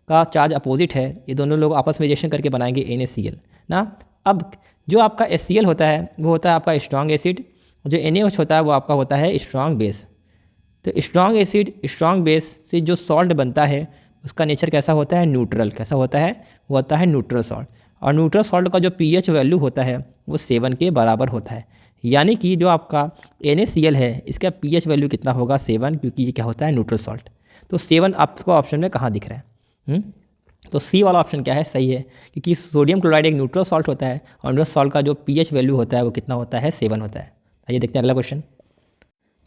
का चार्ज अपोजिट है, ये दोनों लोग आपस में रिएक्शन करके बनाएंगे NaCl ना। अब जो आपका HCl होता है वो होता है आपका स्ट्रॉन्ग एसिड, जो NaOH होता है वो आपका होता है स्ट्रॉन्ग बेस। तो स्ट्रॉन्ग एसिड स्ट्रॉन्ग बेस से जो सॉल्ट बनता है उसका नेचर कैसा होता है? न्यूट्रल। कैसा होता है? वो होता है न्यूट्रल सॉल्ट। और न्यूट्रल सॉल्ट का जो pH वैल्यू होता है वो 7 के बराबर होता है। यानी कि जो आपका NaCl है इसका pH वैल्यू कितना होगा? 7, क्योंकि ये क्या होता है? Neutral salt. तो 7 आपको ऑप्शन में कहाँ दिख रहा है? तो सी वाला ऑप्शन क्या है? सही है, क्योंकि सोडियम क्लोराइड एक न्यूट्रल सॉल्ट होता है और न्यूट्रल सॉल्ट का जो pH वैल्यू होता है वो कितना होता है? 7 होता है। आइए देखते हैं अगला क्वेश्चन।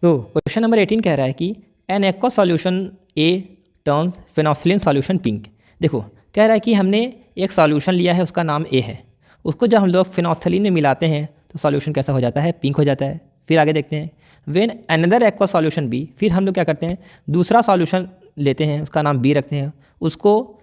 तो क्वेश्चन नंबर 18 कह रहा है कि an aqua solution A turns phenolphthalein solution pink. देखो, कह रहा है कि हमने एक सॉल्यूशन लिया है उसका नाम ए है, उसको जब हम लोग फेनोक्सिलिन में मिलाते हैं तो सॉल्यूशन कैसा हो जाता है? पिंक हो जाता है। फिर आगे देखते हैं when another aqua solution B. फिर हम लोग क्या करते हैं? दूसरा सॉल्यूशन लेते हैं, उसका नाम बी रखते हैं, उसको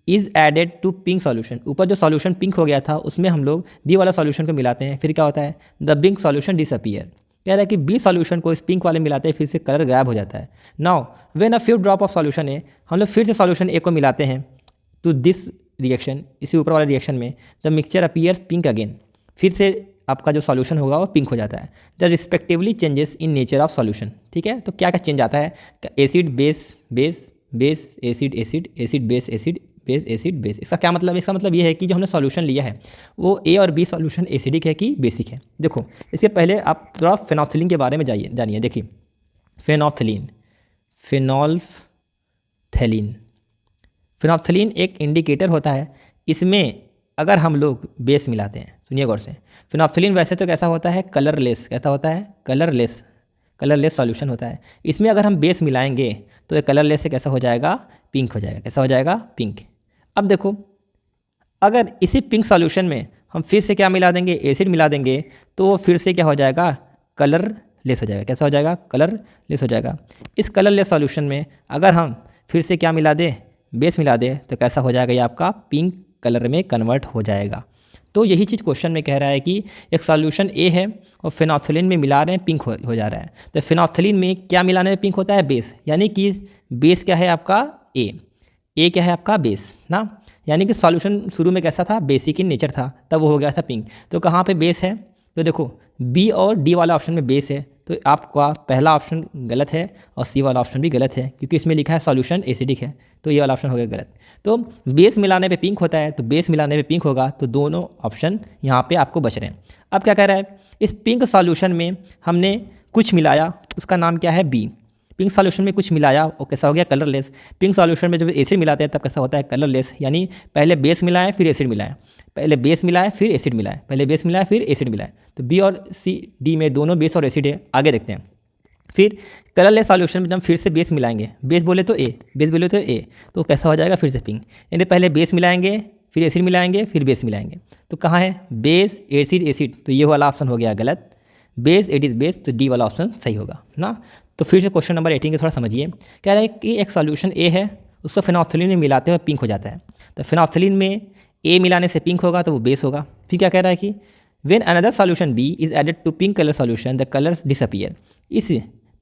is added to pink solution. ऊपर जो सॉल्यूशन पिंक हो गया था उसमें हम लोग बी वाला सॉल्यूशन को मिलाते हैं। फिर क्या होता है? The pink solution disappear. कह रहा है कि बी सॉल्यूशन को इस पिंक वाले मिलाते हैं फिर से कलर गायब हो जाता है। Now when a few drop of solution A, हम लोग फिर से सॉल्यूशन ए को मिलाते हैं टू दिस रिएक्शन, इसी ऊपर वाले रिएक्शन में the mixture appear pink again. फिर से आपका जो सॉल्यूशन होगा वो पिंक हो जाता है। The respectively changes in nature of solution. ठीक है, तो क्या क्या चेंज आता है? Acid base base base acid acid acid base base acid base. इसका क्या मतलब है? इसका मतलब ये है कि जो हमने सॉल्यूशन लिया है वो ए और बी सॉल्यूशन एसिडिक है कि बेसिक है। देखो इसके पहले आप थोड़ा फेनोल्फथलीन के बारे में जानिए। देखिए फेनोल्फथलीन, फेनोल्फथलीन, फेनोल्फथलीन एक इंडिकेटर होता है। इसमें अगर हम लोग बेस मिलाते हैं, सुनिए गौर से, फेनोल्फथलीन वैसे तो कैसा होता है? कलरलेस। कैसा होता है? कलरलेस, कलरलेस सॉल्यूशन होता है। इसमें अगर हम बेस मिलाएंगे तो ये कलरलेस से कैसा हो जाएगा? पिंक हो जाएगा। कैसा हो जाएगा? पिंक। अब देखो अगर इसी पिंक सॉल्यूशन में हम फिर से क्या मिला देंगे? एसिड मिला देंगे तो वो फिर से क्या हो जाएगा? कलरलेस हो जाएगा। कैसा हो जाएगा? कलरलेस हो जाएगा। इस कलरलेस सॉल्यूशन में अगर हम फिर से क्या मिला दें? बेस मिला दें तो कैसा हो जाएगा? ये आपका पिंक कलर में कन्वर्ट हो जाएगा। तो यही चीज़ क्वेश्चन में कह रहा है कि एक सॉल्यूशन ए है और फेनोल्फथलीन में मिला रहे हैं, पिंक हो जा रहा है। तो फेनोल्फथलीन में क्या मिलाने में पिंक होता है? बेस। यानी कि बेस क्या है आपका? ए क्या है आपका? बेस ना। यानी कि सॉल्यूशन शुरू में कैसा था? बेसिक इन नेचर था, तब वो हो गया था पिंक। तो कहाँ पे बेस है? तो देखो बी और डी वाला ऑप्शन में बेस है, तो आपका पहला ऑप्शन गलत है और सी वाला ऑप्शन भी गलत है, क्योंकि इसमें लिखा है सॉल्यूशन एसिडिक है, तो ये वाला ऑप्शन हो गया गलत। तो बेस मिलाने पे पिंक होता है, तो बेस मिलाने पे पिंक होगा, तो दोनों ऑप्शन यहाँ पे आपको बच रहे हैं। अब क्या कह रहा है? इस पिंक सॉल्यूशन में हमने कुछ मिलाया, उसका नाम क्या है? बी। पिंक सॉल्यूशन में कुछ मिलाया, वो कैसा हो गया? कलरलेस। पिंक सॉल्यूशन में जब एसिड मिलाते हैं तब कैसा होता है? कलरलेस। यानी पहले बेस मिलाएं फिर एसिड मिलाएं, पहले बेस मिलाएं फिर एसिड मिलाएं, पहले बेस मिलाएं फिर एसिड मिलाएं। तो बी और सी डी में दोनों बेस और एसिड है। आगे देखते हैं। फिर कलरलेस सॉल्यूशन में जब फिर से बेस मिलाएंगे, बेस बोले तो ए, बेस बोले तो ए, तो कैसा हो जाएगा? फिर से पिंक। यानी पहले बेस मिलाएंगे फिर एसिड मिलाएंगे फिर बेस मिलाएंगे, तो कहाँ है? बेस एसिड एसिड, तो ये वाला ऑप्शन हो गया गलत। बेस एसिड बेस, तो डी वाला ऑप्शन सही होगा ना। तो फिर से क्वेश्चन नंबर 18 के थोड़ा समझिए। कह रहा है कि एक सॉल्यूशन ए है, उसको फेनोल्फथलीन में मिलाते हुए पिंक हो जाता है। तो फेनोल्फथलीन में ए मिलाने से पिंक होगा तो वो बेस होगा। फिर क्या कह रहा है कि when another solution B is added to pink colour solution the colours disappear. इस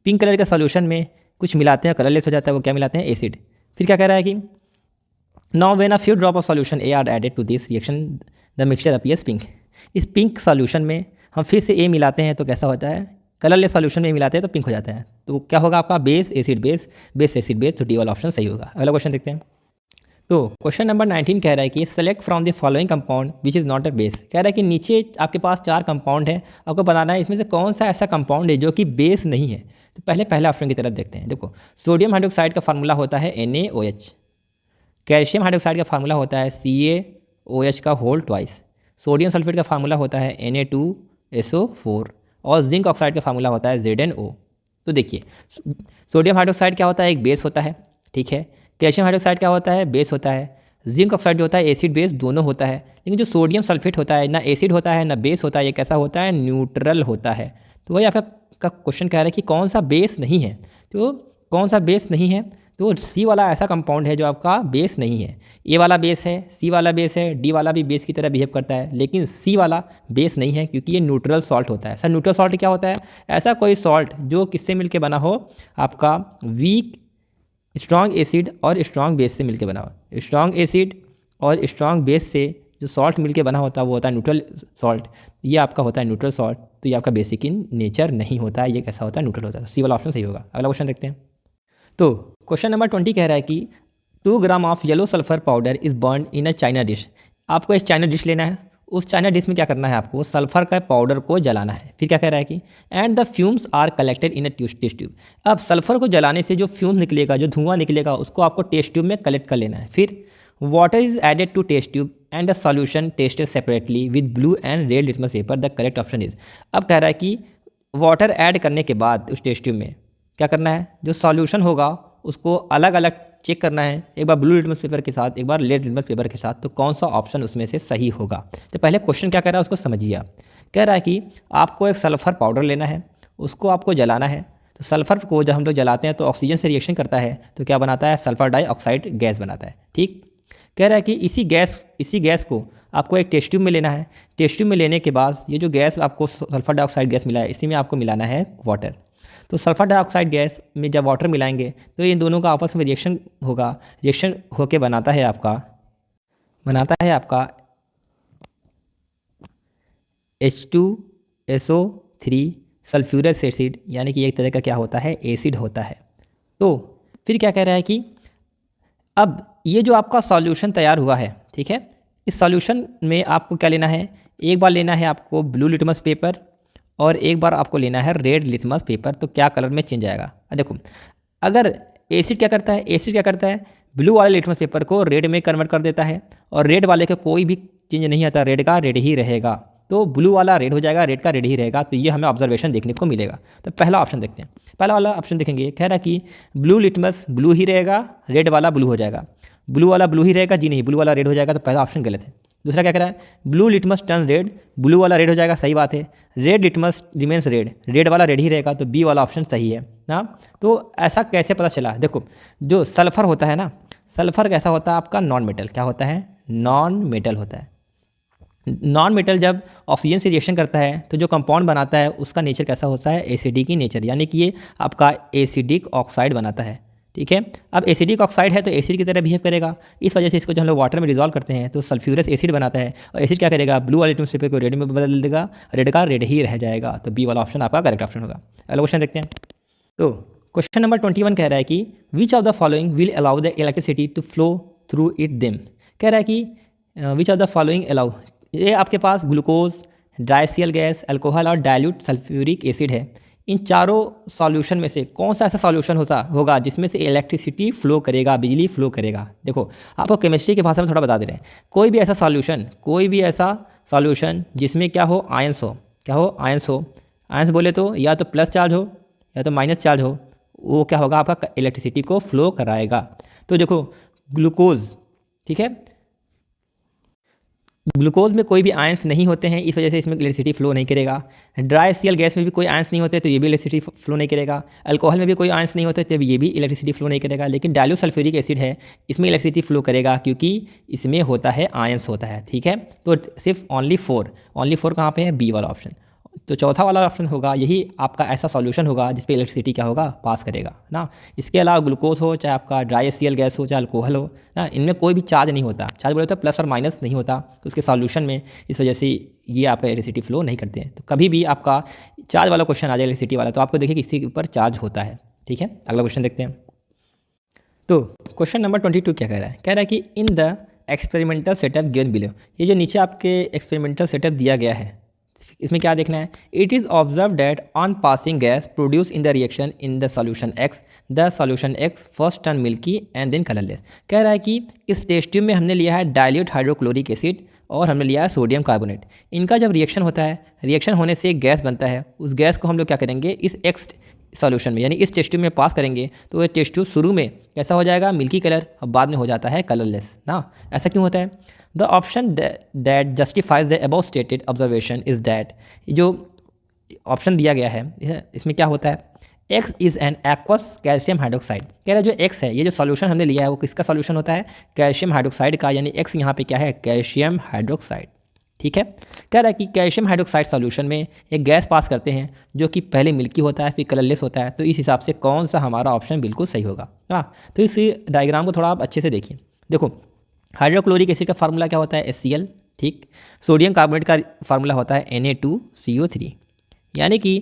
पिंक कलर के सॉल्यूशन में कुछ मिलाते हैं, कलरलेस हो जाता है, वो क्या मिलाते हैं? एसिड। फिर क्या कह रहा है कि now when a few drop of solution A are added to this reaction the mixture appears pink. इस पिंक सॉल्यूशन में हम फिर से ए मिलाते हैं तो कैसा होता है? कलरलेस सॉल्यूशन में मिलाते हैं तो पिंक हो जाता है। तो क्या होगा आपका? Base acid base, base acid base, तो डी वाला ऑप्शन सही होगा। अगला क्वेश्चन देखते हैं। तो क्वेश्चन नंबर 19 कह रहा है कि select from the following compound which is not a base. कह रहा है कि नीचे आपके पास 4 कंपाउंड है, आपको बताना है इसमें से कौन सा ऐसा कंपाउंड है जो कि बेस नहीं है। तो पहले ऑप्शन की तरफ देखते हैं। देखो सोडियम हाइड्रोक्साइड का फार्मूला होता है NaOH, कैल्शियम हाइड्रोक्साइड का फार्मूला होता है CaOH का होल ट्वाइस, सोडियम सल्फेट का फार्मूला होता है Na2SO4 और जिंक ऑक्साइड का फार्मूला होता है ZnO। तो देखिए सोडियम हाइड्रोक्साइड क्या होता है? एक बेस होता है, ठीक है। कैल्शियम हाइड्रोक्साइड क्या होता है? बेस होता है। जिंक ऑक्साइड जो होता है एसिड बेस दोनों होता है। लेकिन जो सोडियम सल्फेट होता है ना एसिड होता है ना बेस होता है, ये कैसा होता है? न्यूट्रल होता है। तो वही आपका क्वेश्चन कह रहा है कि कौन सा बेस नहीं है। तो कौन सा बेस नहीं है? तो सी वाला ऐसा कंपाउंड है जो आपका बेस नहीं है। ए वाला बेस है, सी वाला बेस है, डी वाला भी बेस की तरह बिहेव करता है, लेकिन सी वाला बेस नहीं है क्योंकि ये न्यूट्रल सॉल्ट होता है। सर न्यूट्रल सॉल्ट क्या होता है? ऐसा कोई सॉल्ट जो किससे मिलके बना हो? आपका वीक स्ट्रॉन्ग एसिड और स्ट्रॉन्ग बेस से मिलके बना हो। स्ट्रॉन्ग एसिड और स्ट्रॉन्ग बेस से जो सॉल्ट मिलके बना होता है वो होता है न्यूट्रल सॉल्ट। ये आपका होता है न्यूट्रल सॉल्ट, तो ये आपका बेसिक इन नेचर नहीं होता है, ये कैसा होता है? न्यूट्रल होता है। सी वाला ऑप्शन सही होगा। अगला क्वेश्चन देखते हैं। तो क्वेश्चन नंबर 20 कह रहा है कि 2 gram of yellow sulphur powder is burn in a China dish. आपको इस चाइना डिश लेना है, उस चाइना डिश में क्या करना है? आपको सल्फर का पाउडर को जलाना है। फिर क्या कह रहा है कि and the fumes are collected in a test tube. अब सल्फर को जलाने से जो फ्यूम निकलेगा, जो धुआं निकलेगा, उसको आपको टेस्ट ट्यूब में कलेक्ट कर लेना है। फिर water is added to test tube and the solution tested separately with blue and red litmus paper. The correct option is. अब कह रहा है कि वाटर ऐड करने के बाद उस टेस्ट ट्यूब में क्या करना है? जो सॉल्यूशन होगा उसको अलग अलग चेक करना है, एक बार ब्लू लिटमस पेपर के साथ, एक बार रेड लिटमस पेपर के साथ, तो कौन सा ऑप्शन उसमें से सही होगा। तो पहले क्वेश्चन क्या कह रहा है उसको समझिए आप। कह रहा है कि आपको एक सल्फर पाउडर लेना है, उसको आपको जलाना है। तो सल्फर को जब हम लोग जलाते हैं तो ऑक्सीजन से रिएक्शन करता है, तो क्या बनाता है? सल्फर डाइऑक्साइड गैस बनाता है, ठीक। कह रहा है कि इसी गैस को आपको एक टेस्ट ट्यूब में लेना है। टेस्ट ट्यूब में लेने के बाद ये जो गैस आपको सल्फर डाइऑक्साइड गैस मिला है, इसी में आपको मिलाना है वाटर। तो सल्फर डाइऑक्साइड गैस में जब वाटर मिलाएंगे तो इन दोनों का आपस में रिएक्शन होगा, रिएक्शन होके बनाता है आपका H2SO3 सल्फ्यूरस एसिड, यानी कि एक तरह का क्या होता है? एसिड होता है। तो फिर क्या कह रहा है कि अब ये जो आपका सॉल्यूशन तैयार हुआ है, ठीक है, इस सॉल्यूशन में आपको क्या लेना है, एक बार लेना है आपको ब्लू लिटमस पेपर और एक बार आपको लेना है रेड लिटमस पेपर। तो क्या कलर में चेंज आएगा, देखो अगर एसिड क्या करता है, एसिड क्या करता है, ब्लू वाले लिटमस पेपर को रेड में कन्वर्ट कर देता है और रेड वाले का कोई भी चेंज नहीं आता, रेड का रेड ही रहेगा। तो ब्लू वाला रेड हो जाएगा, रेड का रेड ही रहेगा। तो ये हमें ऑब्जर्वेशन देखने को मिलेगा। तो पहला ऑप्शन देखते हैं, पहला वाला ऑप्शन देखेंगे, कह रहा है कि ब्लू लिटमस ब्लू ही रहेगा, रेड वाला ब्लू हो जाएगा। ब्लू वाला ब्लू ही रहेगा, जी नहीं, ब्लू वाला रेड हो जाएगा। तो पहला ऑप्शन गलत है। दूसरा क्या कह रहा है, blue litmus turn red, blue वाला रेड हो जाएगा, सही बात है। Red litmus remains red, red वाला रेड ही रहेगा। तो बी वाला ऑप्शन सही है ना। तो ऐसा कैसे पता चला, देखो जो सल्फर होता है ना, सल्फर कैसा होता है आपका, नॉन मेटल। क्या होता है, नॉन मेटल होता है। नॉन मेटल जब ऑक्सीजन से रिएक्शन करता है तो जो कंपाउंड बनाता है उसका नेचर कैसा होता है, एसिडिक नेचर, यानी कि ये आपका एसिडिक ऑक्साइड बनाता है, ठीक है। अब एसिडिक ऑक्साइड है तो एसिड की तरह बिहेव करेगा। इस वजह से इसको जब हम लोग वाटर में रिजॉल्व करते हैं तो सल्फ्यूरस एसिड बनाता है और एसिड क्या करेगा, ब्लू वाले लिटमस पेपर को रेड में बदल देगा, रेड का रेड ही रह जाएगा। तो बी वाला ऑप्शन आपका करेक्ट ऑप्शन होगा। अगला क्वेश्चन देखते हैं। तो क्वेश्चन नंबर 21 कह रहा है कि which of the following will allow the electricity to flow through it them. कह रहा है कि which of the following allow, ये आपके पास ग्लूकोज, ड्राईसीएल गैस, अल्कोहल और डाइल्यूट सल्फ्यूरिक एसिड है। इन चारों सॉल्यूशन में से कौन सा ऐसा सॉल्यूशन होगा जिसमें से इलेक्ट्रिसिटी फ्लो करेगा, बिजली फ्लो करेगा। देखो आपको केमिस्ट्री की भाषा में थोड़ा बता दे रहे हैं, कोई भी ऐसा सॉल्यूशन जिसमें क्या हो, आयंस हो। क्या हो, आयंस हो। आयंस बोले तो या तो प्लस चार्ज हो या तो माइनस चार्ज हो, वो क्या होगा, आपका इलेक्ट्रिसिटी को फ्लो कराएगा। तो देखो ग्लूकोज, ठीक है, ग्लूकोज में कोई भी आयंस नहीं होते हैं, इस वजह से इसमें इलेक्ट्रिसिटी फ्लो नहीं करेगा। ड्राईसीएल गैस में भी कोई आयंस नहीं होते तो ये भी इलेक्ट्रिसिटी फ्लो नहीं करेगा। अल्कोहल में भी कोई आयंस नहीं होते तो ये भी इलेक्ट्रिसिटी फ्लो नहीं करेगा। लेकिन डाइल्यूट सल्फ्यूरिक एसिड है, इसमें इलेक्ट्रिसिटी फ्लो करेगा क्योंकि इसमें होता है आयंस होता है, ठीक है। तो सिर्फ ओनली फोर कहाँ पे है, बी वाला ऑप्शन। तो चौथा वाला ऑप्शन होगा, यही आपका ऐसा सॉल्यूशन होगा जिस पे इलेक्ट्रिसिटी क्या होगा, पास करेगा ना। इसके अलावा ग्लूकोज हो, चाहे आपका ड्राईसीएल गैस हो, चाहे अल्कोहल हो ना, इनमें कोई भी चार्ज नहीं होता। चार्ज बोले तो प्लस और माइनस नहीं होता तो उसके सॉल्यूशन में, इस वजह से ये आपका इलेक्ट्रिसिटी फ्लो नहीं करते हैं। तो कभी भी आपका चार्ज वाला क्वेश्चन आ जाए इलेक्ट्रिसिटी वाला, तो आपको देखिए कि इसके ऊपर चार्ज होता है, ठीक है। अगला क्वेश्चन देखते हैं। तो क्वेश्चन नंबर 22 क्या कह रहा है, कह रहा है कि in the experimental setup given below, ये जो नीचे आपके एक्सपेरिमेंटल सेटअप दिया गया है इसमें क्या देखना है, it is observe that on passing gas produce in the reaction in the solution X, the solution X first turn milky and then colourless. कह रहा है कि इस टेस्ट ट्यूब में हमने लिया है डाइल्यूट हाइड्रोक्लोरिक एसिड और हमने लिया है सोडियम कार्बोनेट। इनका जब रिएक्शन होता है, रिएक्शन होने से एक गैस बनता है, उस गैस को हम लोग क्या करेंगे, इस एक्स सॉल्यूशन में यानी इस टेस्ट ट्यूब में पास करेंगे तो ये टेस्ट ट्यूब शुरू में कैसा हो जाएगा, मिल्की कलर, और बाद में हो जाता है कलरलेस ना। ऐसा क्यों होता है, the option that justifies the above stated observation is that, जो ऑप्शन दिया गया है इसमें क्या होता है, x is an aqueous calcium hydroxide. कह रहा है जो एक्स है, ये जो सॉल्यूशन हमने लिया है वो किसका सॉल्यूशन होता है, कैल्शियम हाइड्रोक्साइड का, यानी एक्स यहाँ पे क्या है, कैल्शियम हाइड्रोक्साइड, ठीक है। कह रहा है कि कैल्शियम हाइड्रोक्साइड सॉल्यूशन में एक गैस पास करते हैं जो कि पहले मिल्की होता है फिर कलरलेस होता है। तो इस हिसाब से कौन सा हमारा ऑप्शन बिल्कुल सही होगा। हाँ, तो इस डायग्राम को थोड़ा आप अच्छे से देखिए। देखो हाइड्रोक्लोरिक एसिड का फार्मूला क्या होता है, HCl, ठीक। सोडियम कार्बोनेट का फार्मूला होता है Na2CO3, यानी कि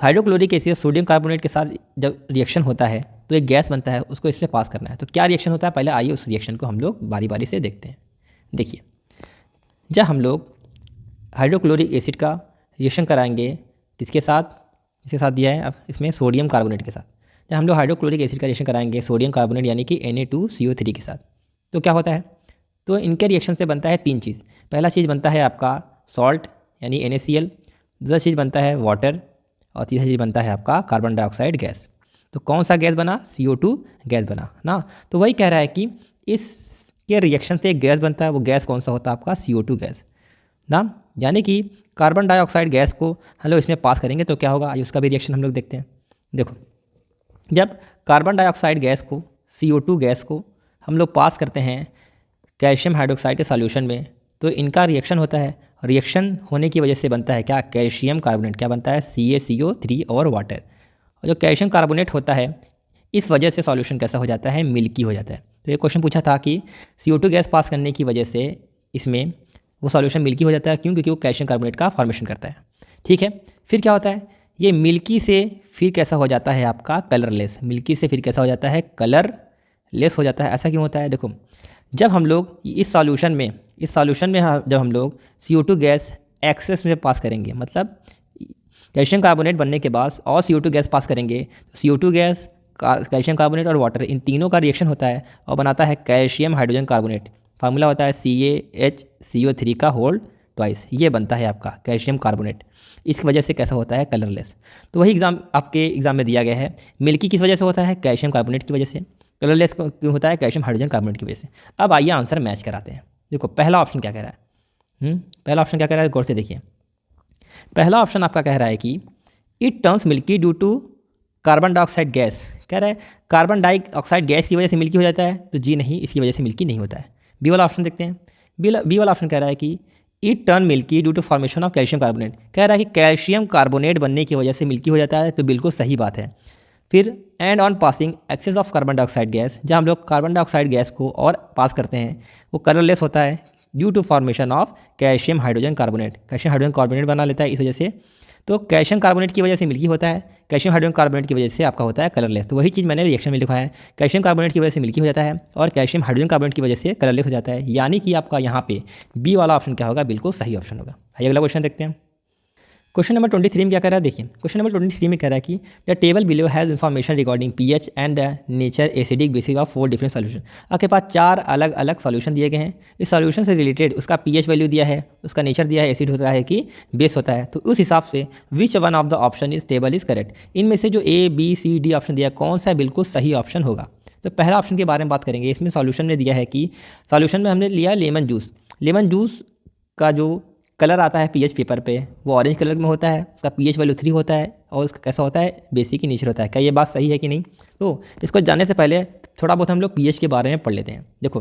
हाइड्रोक्लोरिक एसिड सोडियम कार्बोनेट के साथ जब रिएक्शन होता है तो एक गैस बनता है, उसको इसमें पास करना है। तो क्या रिएक्शन होता है, पहले आइए उस रिएक्शन को हम लोग बारी बारी से देखते हैं। देखिए, जब हम लोग हाइड्रोक्लोरिक एसिड का रिएक्शन कराएंगे किसके साथ दिया है अब इसमें, सोडियम कार्बोनेट के साथ। जब हम लोग हाइड्रोक्लोरिक एसिड का रिएक्शन कराएंगे सोडियम कार्बोनेट यानी कि Na2CO3 के साथ, तो क्या होता है, तो इनके रिएक्शन से बनता है तीन चीज़। पहला चीज़ बनता है आपका सॉल्ट यानी NaCl, दूसरा चीज़ बनता है वाटर, और तीसरा चीज़ बनता है आपका कार्बन डाइऑक्साइड गैस। तो कौन सा गैस बना, CO2 गैस बना ना। तो वही कह रहा है कि इसके रिएक्शन से एक गैस बनता है, वो गैस कौन सा होता है आपका, CO2 गैस ना। यानी कि कार्बन डाइऑक्साइड गैस को हम लोग इसमें पास करेंगे तो क्या होगा, उसका भी रिएक्शन हम लोग देखते हैं। देखो, जब कार्बन डाइऑक्साइड गैस को, CO2 गैस को हम लोग पास करते हैं कैल्शियम हाइड्रोक्साइड के सॉल्यूशन में, तो इनका रिएक्शन होता है, रिएक्शन होने की वजह से बनता है क्या, कैल्शियम कार्बोनेट। क्या बनता है, CaCO3 और वाटर। और जो कैल्शियम कार्बोनेट होता है, इस वजह से सॉल्यूशन कैसा हो जाता है, मिल्की हो जाता है। तो ये क्वेश्चन पूछा था कि CO2 गैस पास करने की वजह से इसमें वो सॉल्यूशन मिल्की हो जाता है, क्यों, क्योंकि वो कैल्शियम कार्बोनेट का फॉर्मेशन करता है, ठीक है। फिर क्या होता है, ये मिल्की से फिर कैसा हो जाता है आपका कलरलेस, मिल्की से फिर कैसा हो जाता है, कलर लेस हो जाता है। ऐसा क्यों होता है? देखो, जब हम लोग इस सॉल्यूशन में जब हम लोग CO2 गैस एक्सेस में पास करेंगे, मतलब कैल्शियम कार्बोनेट बनने के बाद और CO2 गैस पास करेंगे, तो CO2 गैस, कैल्शियम कार्बोनेट और वाटर, इन तीनों का रिएक्शन होता है और बनाता है कैल्शियम हाइड्रोजन कार्बोनेट। फार्मूला होता है CaHCO3 का होल ट्वाइस, ये बनता है आपका कैल्शियम कार्बोनेट। इस वजह से कैसा होता है? कलरलेस। तो वही आपके एग्जाम में दिया गया है। मिल्की किस वजह से होता है? कैल्शियम कार्बोनेट की वजह से। कलरलेस क्यों होता है? कैल्शियम हाइड्रोजन कार्बोनेट की वजह से। अब आइए आंसर मैच कराते हैं। देखो पहला ऑप्शन क्या कह रहा है, पहला ऑप्शन क्या कह रहा है, गौर से देखिए। पहला ऑप्शन आपका कह रहा है कि it turns milky due to carbon dioxide gas. कह रहा है कार्बन डाइऑक्साइड गैस की वजह से मिल्की हो जाता है, तो जी नहीं, इसकी वजह से मिल्की नहीं होता है। बी वाला ऑप्शन देखते हैं। बी वाला ऑप्शन कह रहा है कि it turn milky due to formation of calcium carbonate. कह रहा है कि कैल्शियम कार्बोनेट बनने की वजह से मिल्की हो जाता है, तो बिल्कुल सही बात है। फिर and on passing excess of carbon dioxide gas, जहाँ हम लोग कार्बन डाइऑक्साइड गैस को और पास करते हैं, वो कलरलेस होता है due to formation of calcium hydrogen carbonate. Calcium hydrogen carbonate बना लेता है इस वजह से। तो कैल्शियम कार्बोनेट की वजह से मिल्की होता है, कैल्शियम हाइड्रोजन कार्बोनेट की वजह से आपका होता है कलरलेस। तो वही चीज़ मैंने रिएक्शन में लिखा है, कैल्शियम कार्बोनेट की वजह से मिल्की हो जाता है और कैल्शियम हाइड्रोजन कार्बोनेट की वजह से कलरलेस हो जाता है। यानी कि आपका यहाँ पे बी वाला ऑप्शन क्या होगा? बिल्कुल सही ऑप्शन होगा। आइए अगला क्वेश्चन देखते हैं। क्वेश्चन नंबर 23 में क्या कह रहा है? देखिए क्वेश्चन नंबर 23 में कह रहा है कि the table below has information regarding pH and the nature acidic basis of 4 different solution. आपके पास 4 अलग अलग सॉल्यूशन दिए गए हैं। इस सॉल्यूशन से रिलेटेड उसका pH वैल्यू दिया है, उसका नेचर दिया है, एसिड होता है कि बेस होता है। तो उस हिसाब से which one of the option is table is correct. इनमें से जो A B C D option दिया कौन सा बिल्कुल सही ऑप्शन होगा? तो पहला ऑप्शन के बारे में बात करेंगे। इसमें सॉल्यूशन में दिया है कि सॉल्यूशन में हमने लिया लेमन जूस। लेमन जूस का जो कलर आता है pH पेपर पे वो ऑरेंज कलर में होता है, उसका pH वैल्यू 3 होता है और उसका कैसा होता है? बेसिक की नेचर होता है। क्या ये बात सही है कि नहीं? तो इसको जानने से पहले थोड़ा बहुत हम लोग pH के बारे में पढ़ लेते हैं। देखो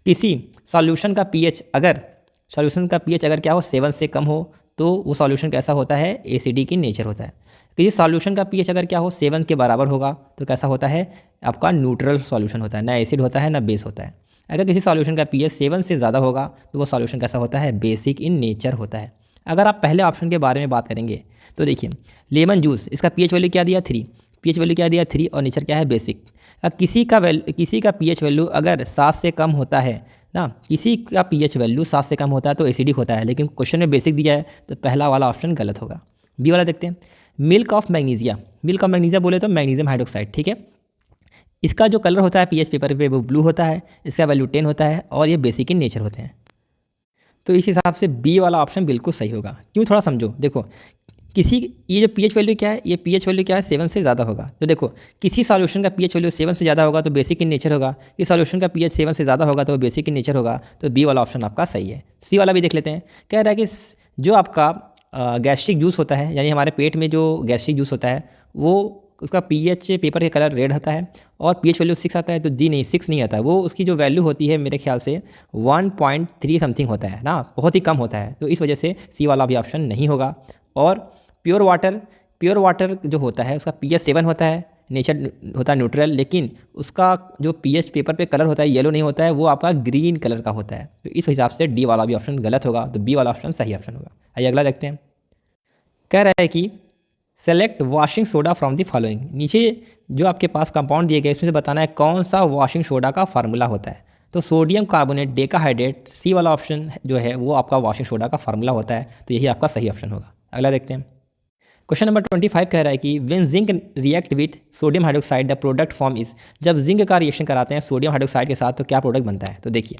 किसी सॉल्यूशन का pH अगर क्या हो 7 से कम हो तो वो सॉल्यूशन कैसा होता है? एसिडिक की नेचर होता है। किसी सॉल्यूशन का pH अगर क्या हो 7 के बराबर होगा तो कैसा होता है? आपका न्यूट्रल सॉल्यूशन होता है, ना एसिड होता है ना बेस होता है। अगर किसी सॉल्यूशन का pH 7 से ज़्यादा होगा तो वो सॉल्यूशन कैसा होता है? बेसिक इन नेचर होता है। अगर आप पहले ऑप्शन के बारे में बात करेंगे तो देखिए लेमन जूस, इसका pH वैल्यू क्या दिया? 3। pH वैल्यू क्या दिया? 3 और नेचर क्या है? बेसिक। अब किसी का pH वैल्यू अगर 7 से कम होता है ना, किसी का pH वैल्यू 7 से कम होता है तो एसिडिक होता है, लेकिन क्वेश्चन में बेसिक दिया है तो पहला वाला ऑप्शन गलत होगा। बी वाला देखते हैं। मिल्क ऑफ मैग्नीशिया बोले तो मैग्नीशियम हाइड्रोक्साइड, ठीक है। इसका जो कलर होता है pH पेपर पे वो ब्लू होता है, इसका वैल्यू 10 होता है और ये बेसिक इन नेचर होते हैं। तो इस हिसाब से बी वाला ऑप्शन बिल्कुल सही होगा। क्यों? थोड़ा समझो। देखो ये जो pH वैल्यू क्या है, ये pH वैल्यू क्या है? 7 से ज़्यादा होगा। तो देखो किसी सॉल्यूशन का pH वैल्यू 7 से ज़्यादा होगा तो बेसिक इन नेचर होगा, इस सॉल्यूशन का pH 7 से ज़्यादा होगा तो बेसिक इन नेचर होगा। तो बी वाला ऑप्शन आपका सही है। सी वाला भी देख लेते हैं। कह रहा है कि जो आपका गैस्ट्रिक जूस होता है, यानी हमारे पेट में जो गैस्ट्रिक जूस होता है वो उसका pH पेपर के कलर रेड होता है और pH वैल्यू 6 आता है। तो जी नहीं, 6 नहीं आता है, वो उसकी जो वैल्यू होती है मेरे ख्याल से 1.3 समथिंग होता है ना, बहुत ही कम होता है। तो इस वजह से सी वाला भी ऑप्शन नहीं होगा। और प्योर वाटर जो होता है उसका pH 7 होता है, नेचर होता है न्यूट्रल, लेकिन उसका जो pH पेपर पे कलर होता है येलो नहीं होता है, वो आपका ग्रीन कलर का होता है। तो इस हिसाब से डी वाला भी ऑप्शन गलत होगा, तो बी वाला ऑप्शन सही ऑप्शन होगा। आइए अगला देखते हैं। कह रहा है कि select washing soda from the following. नीचे जो आपके पास कंपाउंड दिए गए इसमें से बताना है कौन सा वॉशिंग सोडा का फार्मूला होता है। तो सोडियम कार्बोनेट डेकाहाइड्रेट, सी वाला ऑप्शन जो है वो आपका वॉशिंग सोडा का फार्मूला होता है। तो यही आपका सही ऑप्शन होगा। अगला देखते हैं। क्वेश्चन नंबर 25 कह रहा है कि when zinc react with sodium hydroxide the product form is. जब जिंक का रिएक्शन कराते हैं सोडियम हाइड्रोक्साइड के साथ तो क्या प्रोडक्ट बनता है? तो देखिए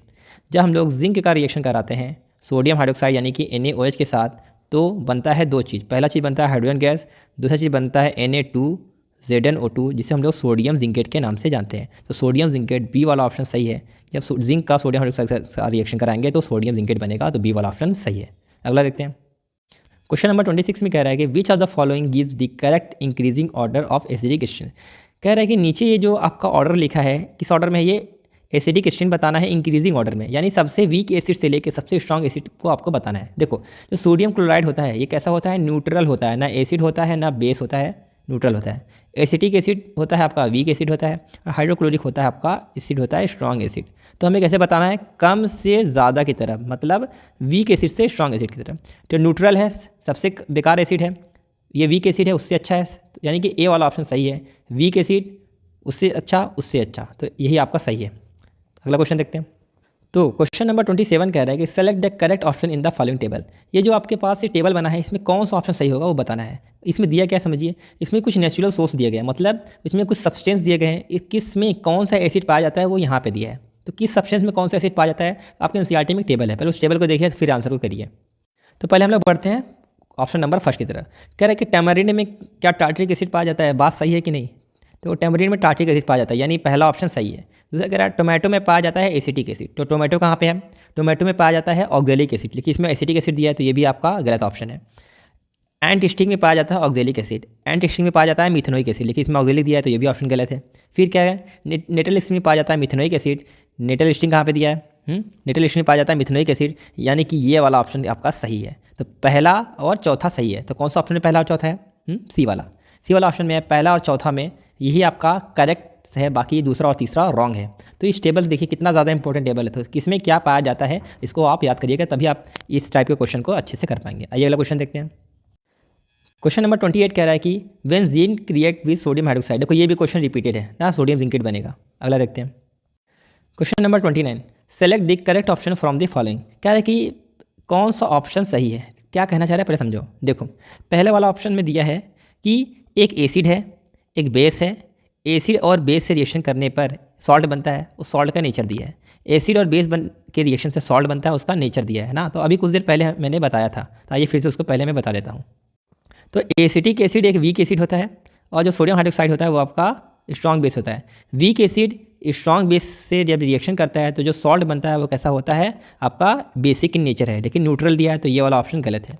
जब हम लोग जिंक का रिएक्शन कराते हैं सोडियम हाइड्रोक्साइड यानी कि NaOH के साथ तो बनता है दो चीज़। पहला चीज़ बनता है हाइड्रोजन गैस, दूसरा चीज़ बनता है Na2ZnO2 जिसे हम लोग सोडियम जिंकेट के नाम से जानते हैं। तो सोडियम जिंकेट बी वाला ऑप्शन सही है। जब जिंक का सोडियम हाइड्रोक्साइड का रिएक्शन कराएंगे तो सोडियम जिंकेट बनेगा, तो बी वाला ऑप्शन सही है। अगला देखते हैं। क्वेश्चन नंबर 26 में कह रहा है कि which of the following gives the correct increasing order of acidic strain. कह रहा है कि नीचे ये जो आपका ऑर्डर लिखा है किस ऑर्डर में, ये एसिडिक स्ट्रेन बताना है इंक्रीजिंग ऑर्डर में, यानी सबसे वीक एसिड से लेकर सबसे स्ट्रॉन्ग एसिड को आपको बताना है। देखो जो सोडियम क्लोराइड होता है ये कैसा होता है? न्यूट्रल होता है, ना एसिड होता है ना बेस होता है, न्यूट्रल होता है। एसिटिक एसिड होता है आपका वीक एसिड होता है, और हाइड्रोक्लोरिक होता है आपका एसिड होता है स्ट्रॉन्ग एसिड। तो हमें कैसे बताना है? कम से ज़्यादा की तरफ, मतलब वीक एसिड से स्ट्रॉन्ग एसिड की तरफ। तो न्यूट्रल है सबसे बेकार एसिड है, ये वीक एसिड है उससे अच्छा है, यानी कि ए वाला ऑप्शन सही है। वीक एसिड उससे अच्छा, उससे अच्छा, तो यही आपका सही है। अगला क्वेश्चन देखते हैं। तो क्वेश्चन नंबर 27 कह रहा है कि select the correct option in the following table. ये जो आपके पास ये टेबल बना है, इसमें कौन सा ऑप्शन सही होगा वो बताना है। इसमें दिया क्या समझिए, इसमें कुछ नेचुरल सोर्स दिए गए हैं, मतलब इसमें कुछ सब्सटेंस दिए गए हैं, किस में कौन सा एसिड पाया जाता है वो यहाँ पे दिया है। तो किस सब्सटेंस में कौन सा एसिड पाया जाता है, आपके एनसीईआरटी में टेबल है, पहले उस टेबल को देखिए फिर आंसर को करिए। तो पहले हम लोग बढ़ते हैं ऑप्शन नंबर फर्स्ट की तरफ। कह रहा है कि टैमरिंड में क्या टार्टरिक एसिड पाया जाता है, बात सही है कि नहीं। तो टैमरिंड में टार्टरिक एसिड पाया जाता है, यानी पहला ऑप्शन सही है। दूसरा कह रहा है टोमेटो में पाया जाता है एसिटिक एसिड। तो टोमेटो कहाँ पे है, टोमेटो में पाया जाता है ऑक्जेलिक एसिड, लेकिन इसमें एसिटिक एसिड दिया है, तो ये भी आपका गलत ऑप्शन है। एंट स्टिक में पाया जाता है ऑक्जेलिक एसिड, एंट स्टिक में पाया जाता है मिथेनोइक एसिड, लेकिन इसमें ऑक्जेलिक दिया है, तो ये भी ऑप्शन गलत है। फिर क्या है, नेटल स्टिक में पाया जाता है मिथेनोइक एसिड, नेटल स्टिक कहाँ पे दिया है, नेटल स्टिक में पाया जाता है मिथेनोइक एसिड, यानी कि ये वाला ऑप्शन आपका सही है। तो पहला और चौथा सही है। तो कौन सा ऑप्शन है पहला और चौथा है, सी वाला ऑप्शन में है। पहला और चौथा में यही आपका करेक्ट है, बाकी दूसरा और तीसरा रॉन्ग है। तो इस टेबल देखिए कितना ज़्यादा इंपॉर्टेंट टेबल है, तो किसमें क्या पाया जाता है इसको आप याद करिएगा, तभी आप इस टाइप के क्वेश्चन को अच्छे से कर पाएंगे। आइए अगला क्वेश्चन देखते हैं। क्वेश्चन नंबर 28 कह रहा है कि when zinc react with sodium hydroxide. देखो ये भी क्वेश्चन रिपीटेड है ना, सोडियम जिंकेट बनेगा। अगला देखते हैं question number 29, select the correct option from the following. कह रहा है कि कौन सा ऑप्शन सही है, क्या कहना चाह रहा है पहले समझो। देखो पहले वाला ऑप्शन में दिया है कि एक एसिड है, एक बेस है, एसिड और बेस से रिएक्शन करने पर सॉल्ट बनता है, उस सॉल्ट का नेचर दिया है। एसिड और बेस के रिएक्शन से सॉल्ट बनता है, उसका नेचर दिया है ना। तो अभी कुछ देर पहले मैंने बताया था, तो आइए फिर से उसको पहले मैं बता देता हूँ। तो एसिटिक एसिड एक वीक एसिड होता है, और जो सोडियम हाइड्रोक्साइड होता है वो आपका स्ट्रॉन्ग बेस होता है। वीक एसिड स्ट्रॉन्ग बेस से जब रिएक्शन करता है तो जो सॉल्ट बनता है वो कैसा होता है, आपका बेसिक इन नेचर है, लेकिन न्यूट्रल दिया है, तो ये वाला ऑप्शन गलत है।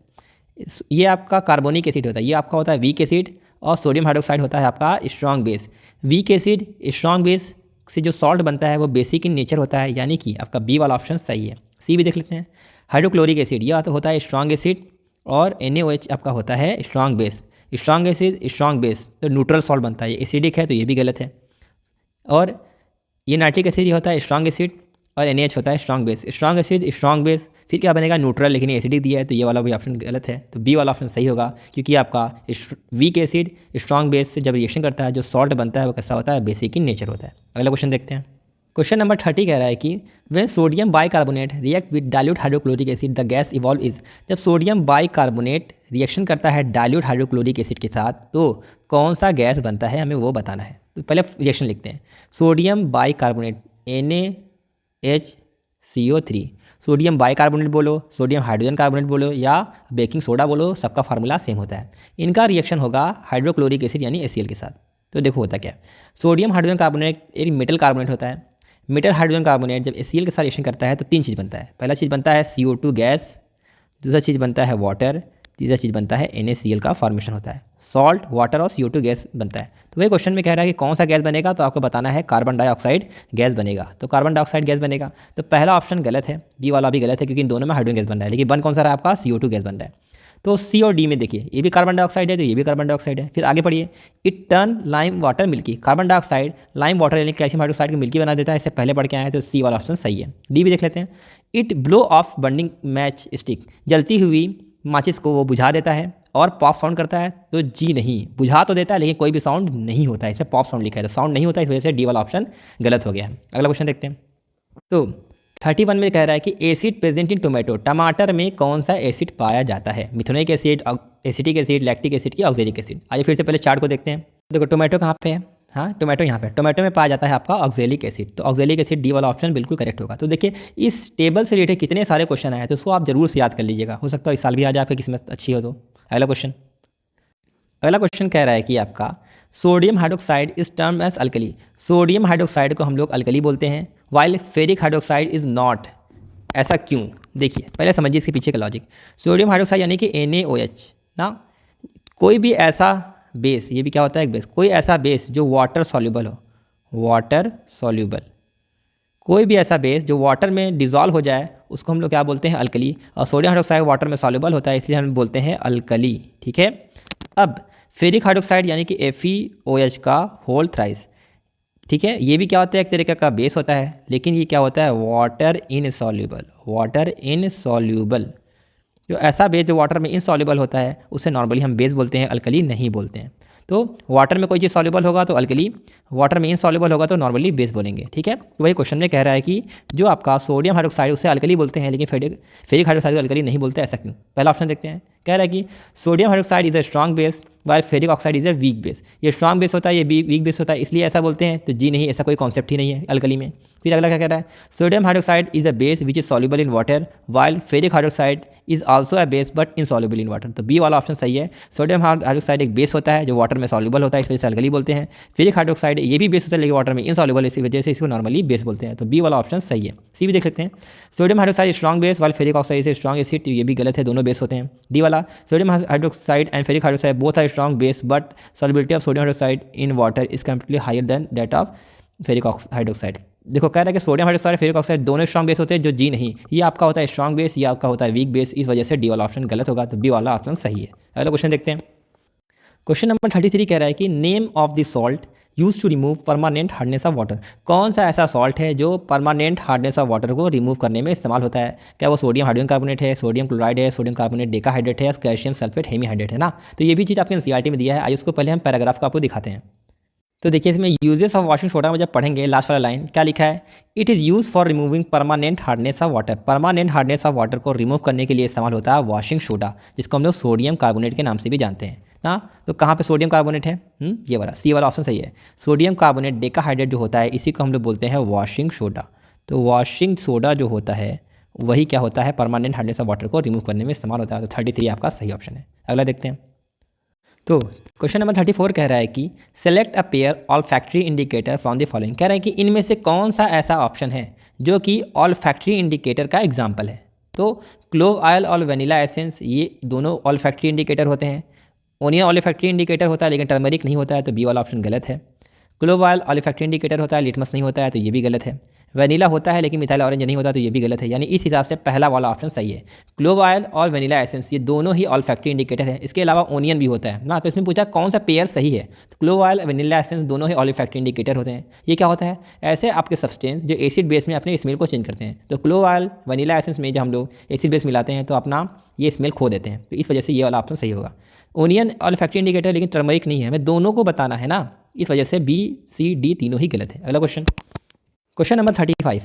ये आपका कार्बोनिक एसिड होता है, ये आपका होता है वीक एसिड, और सोडियम हाइड्रोक्साइड होता है आपका strong base. Weak acid strong base से जो सॉल्ट बनता है वो बेसिक इन नेचर होता है, यानी कि आपका बी वाला ऑप्शन सही है। सी भी देख लेते हैं। हाइड्रोक्लोरिक एसिड यह तो होता है स्ट्रॉन्ग एसिड, और NaOH आपका होता है strong base. Strong acid strong base तो न्यूट्रल सॉल्ट बनता है, ये एसिडिक है, तो ये भी गलत है। और ये नाइट्रिक एसिड होता है स्ट्रॉन्ग एसिड, और NaH होता है strong base. Strong acid strong base, फिर क्या बनेगा न्यूट्रल, लेकिन एसिडिक दिया है, तो ये वाला भी ऑप्शन गलत है। तो बी वाला ऑप्शन सही होगा, क्योंकि आपका वीक एसिड स्ट्रॉन्ग बेस से जब रिएक्शन करता है जो सॉल्ट बनता है वो कैसा होता है, बेसिक इन नेचर होता है। अगला क्वेश्चन देखते हैं। क्वेश्चन नंबर 30 कह रहा है कि when sodium bicarbonate react with dilute hydrochloric acid the gas evolve is. जब सोडियम बाइकार्बोनेट रिएक्शन करता है डाइल्यूट हाइड्रोक्लोरिक एसिड के साथ तो कौन सा गैस बनता है, हमें वो बताना है। तो पहले रिएक्शन लिखते हैं। Sodium bicarbonate NaHCO3, sodium bicarbonate बोलो, सोडियम हाइड्रोजन कार्बोनेट बोलो, या बेकिंग सोडा बोलो, सबका फार्मूला सेम होता है। इनका रिएक्शन होगा हाइड्रोक्लोरिक एसिड यानी HCl के साथ। तो देखो होता क्या, सोडियम हाइड्रोजन कार्बोनेट एक मेटल कार्बोनेट होता है। मेटल हाइड्रोजन कार्बोनेट जब HCl के साथ रिएक्शन करता है तो तीन चीज़ बनता है। पहला चीज़ बनता है CO2 गैस, दूसरा चीज़ बनता है वाटर, तीसरा चीज़ बनता है NaCl का फॉर्मेशन होता है। सॉल्ट, वाटर और CO2 गैस बनता है। तो वही क्वेश्चन में कह रहा है कि कौन सा गैस बनेगा, तो आपको बताना है कार्बन डाइऑक्साइड गैस बनेगा। तो कार्बन डाइऑक्साइड गैस बनेगा। तो पहला ऑप्शन गलत है, बी वाला भी गलत है, क्योंकि इन दोनों में हाइड्रोजन गैस बन रहा है, लेकिन बन कौन सा रहा है आपका, CO2 गैस बन रहा है। तो सी और डी में देखिए, ये भी कार्बन डाइऑक्साइड है, तो ये भी कार्बन डाइऑक्साइड है। फिर आगे पढ़िए, it turn lime water milky. Carbon dioxide lime water यानी कैल्शियम हाइड्रोक्साइड को मिल्की बना देता है, इससे पहले पढ़ के आए हैं, तो सी वाला ऑप्शन सही है। डी भी देख लेते हैं। It blow of burning match stick, जलती हुई माचिस को वो बुझा देता है और पॉप साउंड करता है। तो जी नहीं, बुझा तो देता है लेकिन कोई भी साउंड नहीं होता है, इसमें पॉप साउंड लिखा है, तो साउंड नहीं होता है, इस वजह से डी वाला ऑप्शन गलत हो गया है। अगला क्वेश्चन देखते हैं। तो 31 में कह रहा है कि एसिड प्रेजेंट इन टोमेटो, टमाटर में कौन सा एसिड पाया जाता है, methanoic acid, acetic acid, lactic acid की ऑक्जेलिक एसिड। आइए फिर से पहले चार्ट को देखते हैं। देखो टोमेटो कहाँ पे है, हाँ टोमेटो यहाँ पे, टोमेटो में पाया जाता है आपका ऑक्जेलिक एसिड, तो ऑक्जेलिक एसिड डी वाला ऑप्शन बिल्कुल करेक्ट होगा। तो देखिए इस टेबल से रिलेटेड कितने सारे क्वेश्चन आए हैं, तो उसको आप जरूर से याद कर लीजिएगा, हो सकता है इस साल भी आ जाए, आपकी किस्मत अच्छी हो तो। अगला क्वेश्चन कह रहा है कि आपका sodium hydroxide is term as alkali. Sodium hydroxide को हम लोग अल्कली बोलते हैं, while ferric hydroxide is not. ऐसा क्यों, देखिए पहले समझिए इसके पीछे का लॉजिक। सोडियम हाइड्रोक्साइड यानी कि NaOH ना, कोई भी ऐसा बेस, ये भी क्या होता है एक बेस, कोई ऐसा बेस जो वाटर सॉल्यूबल हो, वाटर सॉल्यूबल, कोई भी ऐसा बेस जो वाटर में डिजॉल्व हो जाए उसको हम लोग क्या बोलते हैं, अल्कली। और सोडियम हाइड्रोक्साइड वाटर में सॉल्यूबल होता है, इसलिए हम बोलते हैं अल्कली, ठीक है। अब फेरिक हाइड्रोक्साइड यानी कि FeOH का होल थ्राइस, ठीक है, ये भी क्या होता है, एक तरीके का बेस होता है, लेकिन ये क्या होता है, वाटर इनसॉल्यूबल, वाटर इनसॉल्यूबल। जो ऐसा बेस जो वाटर में इनसॉल्यूबल होता है उसे नॉर्मली हम बेस बोलते हैं, अल्कली नहीं बोलते हैं। तो वाटर में कोई चीज़ सॉल्युबल होगा तो अल्कली, वाटर में इनसॉल्युबल होगा तो नॉर्मली बेस बोलेंगे। ठीक है, तो वही क्वेश्चन में कह रहा है कि जो आपका सोडियम हाइड्रोक्साइड उसे अल्कली बोलते हैं, लेकिन फेरिक हाइड्रोक्साइड को अल्कली नहीं बोलते, ऐसा क्यों? पहला ऑप्शन देखते हैं। कह रहा है कि sodium hydroxide is a strong base while ferric oxide is a weak base. ये स्ट्रॉन्ग बेस होता है, ये वीक बेस होता है, इसलिए ऐसा बोलते हैं। तो जी नहीं, ऐसा कोई कॉन्सेप्ट ही नहीं है अल्कली में। फिर अगला क्या कह रहा है, sodium hydroxide is a base which is soluble in water while ferric hydroxide is also a base but insoluble in water. तो बी वाला ऑप्शन सही है। सोडियम हाइड्रोक्साइड एक बेस होता है जो वाटर में सॉल्युबल होता है, इस वजह से अल्कली बोलते हैं। फेरिक हाइड्रोक्साइड ये भी बेस होता है लेकिन वाटर में इनसॉल्युबल, इसी वजह से इसको नॉर्मली बेस बोलते हैं। तो बी वाला ऑप्शन सही है। सी भी देख सकते हैं, sodium hydroxide strong base while ferric oxide is strong acid, ये भी गलत है, दोनों बेस होते हैं। डी वाला, sodium hydroxide and ferric hydroxide both are strong base but solubility of sodium hydroxide in water is completely higher than that of ferric hydroxide. देखो कह रहा है कि सोडियम हाइड्रोक्साइड फेरिक ऑक्साइड दोनों स्ट्रॉन्ग बेस होते हैं, जो जी नहीं, ये आपका होता है स्ट्रॉन्ग बेस, ये आपका होता है वीक बेस, इस वजह से डी वाला ऑप्शन गलत होगा। तो बी वाला ऑप्शन सही है। अगला क्वेश्चन देखते हैं। क्वेश्चन नंबर 33 कह रहा है कि name of the salt use to remove permanent hardness of water. कौन सा ऐसा सॉल्ट है जो परमानेंट हार्डनेस ऑफ वाटर को रिमूव करने में इस्तेमाल होता है? क्या वो सोडियम हाइड्रोजन कार्बोनेट है, सोडियम क्लोराइड है, सोडियम कार्बोनेट डेकाहाइड्रेट है, कैल्शियम सल्फेट हेमीहाइड्रेट है ना? तो ये भी चीज़ आपके एनसीईआरटी में दिया है। आइए उसको पहले हम पैराग्राफ को आपको दिखाते हैं। तो देखिए इसमें यूजेस ऑफ वॉशिंग सोडा में जब पढ़ेंगे लास्ट वाला लाइन क्या लिखा है, it is use for removing permanent hardness of water. Permanent hardness of water को रिमूव करने के लिए इस्तेमाल होता है वॉशिंग सोडा, जिसको हम लोग सोडियम कार्बोनेट के नाम से भी जानते हैं ना। तो कहाँ पे सोडियम कार्बोनेट है? ये वाला सी वाला ऑप्शन सही है। सोडियम कार्बोनेट डेकाहाइड्रेट जो होता है इसी को हम लोग बोलते हैं वॉशिंग सोडा। तो वॉशिंग सोडा जो होता है वही क्या होता है, परमानेंट हार्डनेस ऑफ वाटर को रिमूव करने में इस्तेमाल होता है। तो 33 आपका सही ऑप्शन है। अगला देखते हैं। तो क्वेश्चन नंबर 34 कह रहा है कि select a pair all factory indicator from the following. कह रहा है कि इनमें से कौन सा ऐसा ऑप्शन है जो कि ऑल फैक्ट्री इंडिकेटर का एग्जाम्पल है। तो क्लोव ऑयल और वेनिला एसेंस ये दोनों ऑल फैक्ट्री इंडिकेटर होते हैं। ओनियन ऑल फैक्ट्री इंडिकेटर होता है लेकिन टर्मरिक नहीं होता है, तो बी वाला ऑप्शन गलत है। Clove oil all factory indicator होता है, लिटमस नहीं होता है, तो ये भी गलत है। वेनिला होता है लेकिन मिथाइल ऑरेंज नहीं होता, तो ये भी गलत है। यानी इस हिसाब से पहला वाला ऑप्शन सही है। क्लोव ऑयल और वेनिला एसेंस ये दोनों ही ऑल फैक्ट्री इंडिकेटर है। इसके अलावा ओनियन भी होता है ना, तो इसमें पूछा कौन सा पेयर सही है। तो क्लोव ऑयल वेनिला एसेंस दोनों ही ऑल फैक्ट्री इंडिकेटर होते हैं। ये क्या होता है, ऐसे आपके सब्सटेंस जो एसिड बेस में अपने स्मेल को चेंज करते हैं। तो क्लोव ऑयल वेनिला एसेंस में जब हम लोग एसिड बेस मिलाते हैं तो अपना ये स्मेल खो देते हैं, तो इस वजह से ये वाला ऑप्शन सही होगा। ओनियन ऑल फैक्ट्री इंडिकेटर लेकिन टर्मरिक नहीं है, हमें दोनों को बताना है ना, इस वजह से बी सी डी तीनों ही गलत है। अगला क्वेश्चन, क्वेश्चन नंबर 35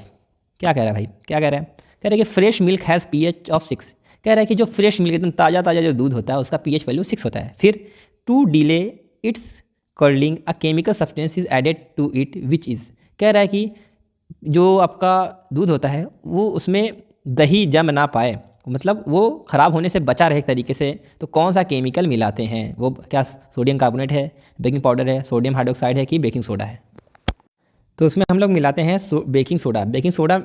क्या कह रहा है भाई, क्या कह रहा है? कह रहा है कि fresh milk has pH of 6। कह रहा है कि जो फ्रेश मिल्क एकदम ताज़ा ताज़ा जो दूध होता है उसका pH वैल्यू 6 होता है। फिर to delay its curdling a chemical substance is added to it which is. कह रहा है कि जो आपका दूध होता है वो उसमें दही जम ना पाए, मतलब वो ख़राब होने से बचा रहे एक तरीके से, तो कौन सा केमिकल मिलाते हैं? वो क्या सोडियम कार्बोनेट है, बेकिंग पाउडर है, सोडियम हाइड्रोक्साइड है कि बेकिंग सोडा है? तो उसमें हम लोग मिलाते हैं बेकिंग सोडा। बेकिंग सोडा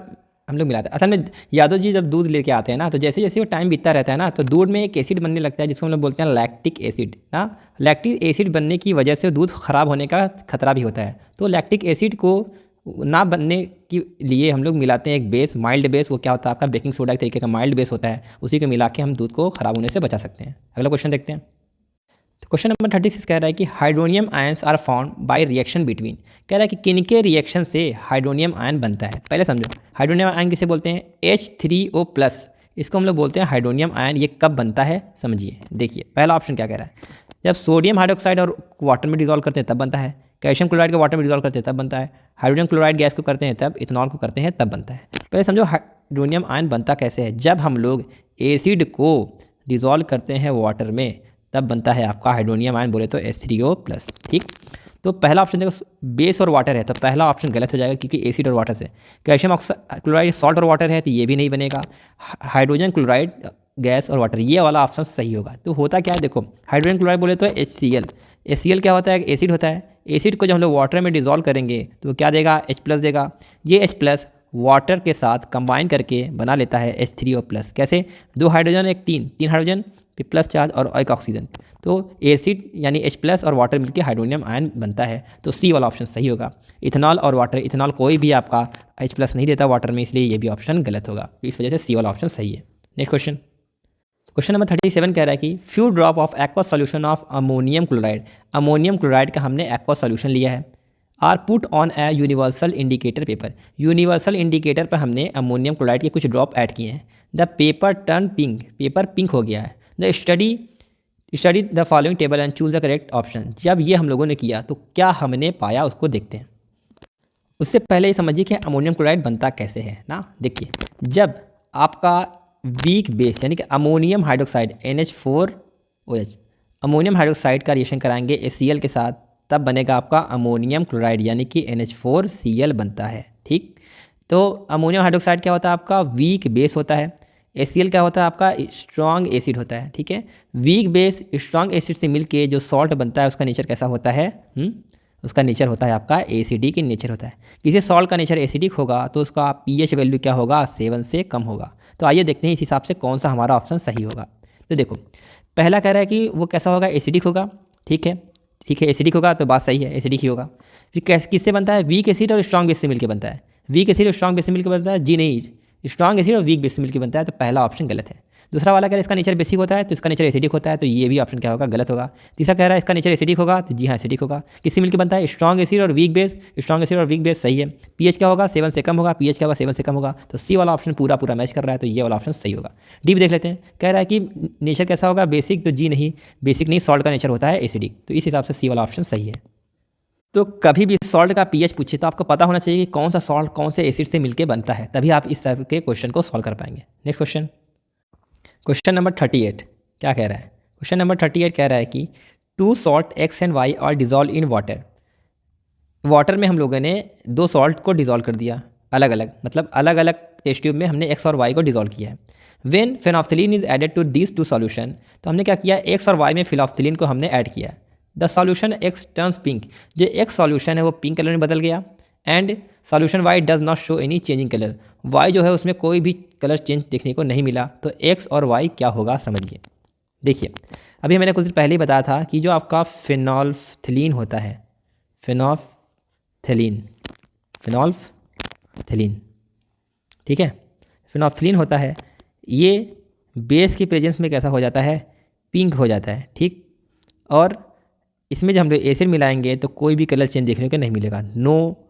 हम लोग मिलाते हैं। असल में यादव जी जब दूध लेके आते हैं ना, तो जैसे जैसे वो टाइम बीतता रहता है ना, तो दूध में एक एसिड बनने लगता है जिसको हम लोग बोलते हैं लैक्टिक एसिड ना। लैक्टिक एसिड बनने की वजह से दूध ख़राब होने का खतरा भी होता है। तो लैक्टिक एसिड को ना बनने के लिए हम लोग मिलाते हैं एक बेस, माइल्ड बेस। वो क्या होता है आपका बेकिंग सोडा एक तरीके का माइल्ड बेस होता है, उसी को मिला के हम दूध को ख़राब होने से बचा सकते हैं। अगला क्वेश्चन देखते हैं। तो क्वेश्चन नंबर 36 कह रहा है कि hydronium ions are found by reaction between. कह रहा है कि किनके रिएक्शन से हाइड्रोनियम आयन बनता है। पहले समझो हाइड्रोनियम आयन किसे बोलते हैं, H3O+, इसको हम लोग बोलते हैं हाइड्रोनियम आयन। ये कब बनता है समझिए। देखिए पहला ऑप्शन क्या कह रहा है, जब सोडियम हाइड्रोक्साइड और वाटर में डिजॉल्व करते हैं तब बनता है। कैल्शियम क्लोराइड को वाटर में डिजॉल्व करते हैं तब बनता है। हाइड्रोजन क्लोराइड गैस को करते हैं तब, इथेनॉल को करते हैं तब बनता है। पहले समझो हाइड्रोनियम आयन बनता कैसे है, जब हम लोग एसिड को डिजॉल्व करते हैं वाटर में तब बनता है आपका हाइड्रोनियम आयन, बोले तो H3O+। ठीक, तो पहला ऑप्शन देखो बेस और वाटर है, तो पहला ऑप्शन गलत हो जाएगा क्योंकि एसिड और वाटर से। कैल्शियम क्लोराइड सॉल्ट और वाटर है तो ये भी नहीं बनेगा। हाइड्रोजन क्लोराइड गैस और वाटर, ये वाला ऑप्शन सही होगा। तो होता क्या है देखो, हाइड्रोजन क्लोराइड बोले तो HCl। HCl क्या होता है, एसिड होता है। एसिड को जब हम लोग वाटर में डिजॉल्व करेंगे तो क्या देगा, H+ देगा। ये H+ वाटर के साथ कंबाइन करके बना लेता है H3O+। कैसे, दो हाइड्रोजन एक तीन हाइड्रोजन प्लस चार्ज और एक ऑक्सीजन, तो एसिड यानी H+ और वाटर मिलकर हाइड्रोनियम आयन बनता है। तो सी वाला ऑप्शन सही होगा। इथेनॉल और वाटर, इथेनॉल कोई भी आपका H+ नहीं देता वाटर में, इसलिए ये भी ऑप्शन गलत होगा। इस वजह से सी वाला ऑप्शन सही है। नेक्स्ट क्वेश्चन, क्वेश्चन नंबर 37 कह रहा है कि few drop of aqua solution of ammonium chloride. Ammonium chloride का हमने एक्वा सॉल्यूशन लिया है, are put on a universal indicator paper. Universal indicator पर हमने अमोनियम क्लोराइड के कुछ ड्रॉप ऐड किए हैं। The paper turn pink, paper pink हो गया है। The study study the following table and choose the correct option. जब ये हम लोगों ने किया तो क्या हमने पाया उसको देखते हैं। उससे पहले ये समझिए कि अमोनियम क्लोराइड बनता कैसे है ना। देखिए, जब आपका वीक बेस यानी कि ammonium hydroxide NH4OH ammonium hydroxide का रिएक्शन कराएंगे HCl के साथ, तब बनेगा आपका अमोनियम क्लोराइड यानी कि NH4Cl बनता है। ठीक, तो अमोनियम हाइड्रोक्साइड क्या होता है आपका वीक बेस होता है, HCl क्या होता है आपका स्ट्रॉन्ग एसिड होता है। ठीक है, वीक बेस स्ट्रॉन्ग एसिड से मिलके जो सॉल्ट बनता है उसका नेचर कैसा होता है, उसका नेचर होता है आपका एसिडिक नेचर होता है। किसी सॉल्ट का नेचर एसिडिक होगा तो उसका pH वैल्यू क्या होगा, 7 से कम होगा। तो आइए देखते हैं इस हिसाब से कौन सा हमारा ऑप्शन सही होगा। तो देखो, पहला कह रहा है कि वो कैसा होगा, एसिडिक होगा। ठीक है, एसिडिक होगा तो बात सही है, एसिडिक ही होगा। फिर कैसे किससे बनता है, वीक एसिड और स्ट्रॉन्ग बेस से मिलकर बनता है। वीक एसिड और स्ट्रॉन्ग बेस से मिलकर बनता है, जी नहीं, स्ट्रॉन्ग एसिड और वीक बेस से मिलकर बनता है, तो पहला ऑप्शन गलत है। दूसरा वाला कह रहा है इसका नेचर बेसिक होता है तो इसका नेचर एसिडिक होता है, तो ये भी ऑप्शन क्या होगा, गलत होगा। तीसरा कह रहा है इसका नेचर एसिडिक होगा, तो जी हाँ एसिडिक होगा। किससे मिलकर बनता है, स्ट्रॉन्ग एसिड और वीक बेस, स्ट्रॉन्ग एसिड और वीक बेस सही है। pH क्या होगा, 7 से कम होगा, pH क्या होगा, 7 से कम होगा, तो सी वाला ऑप्शन पूरा मैच कर रहा है, तो ये वाला ऑप्शन सही होगा। डी भी देख लेते हैं, कह रहा है कि नेचर कैसा होगा, बेसिक, तो जी नहीं, बेसिक नहीं, सॉल्ट का नेचर होता है एसिडिक, तो इस हिसाब से सी वाला ऑप्शन सही है। तो कभी भी सॉल्ट का pH पूछे तो आपको पता होना चाहिए कि कौन सा सॉल्ट कौन से एसिड से मिलकर बनता है, तभी आप इस टाइप के क्वेश्चन को सॉल्व कर पाएंगे। नेक्स्ट क्वेश्चन, क्वेश्चन नंबर 38 क्या कह रहा है, क्वेश्चन नंबर 38 कह रहा है कि 2 salt X and Y are dissolve in water. Water में हम लोगों ने 2 सॉल्ट को डिजॉल्व कर दिया अलग अलग, मतलब अलग अलग टेस्ट ट्यूब में हमने X और Y को डिजॉल्व किया है। When phenolphthalein is added to these 2 solution, तो हमने क्या किया, X और Y में फेनोल्फथलीन को हमने ऐड किया। The solution X turns pink, जो X सॉल्यूशन है वो पिंक कलर में बदल गया, and solution Y does not show any changing colour, Y जो है उसमें कोई भी कलर चेंज देखने को नहीं मिला, तो X और Y क्या होगा समझिए। देखिए, अभी मैंने कुछ देर पहले ही बताया था कि जो आपका फेनोल्फथलीन होता है, फेनोल्फथलीन, ठीक है, फेनोल्फथलीन होता है, ये बेस की प्रेजेंस में कैसा हो जाता है, पिंक हो जाता है। ठीक, और इसमें जब हम लोग एसिड मिलाएंगे तो कोई भी कलर चेंज देखने को नहीं मिलेगा, नो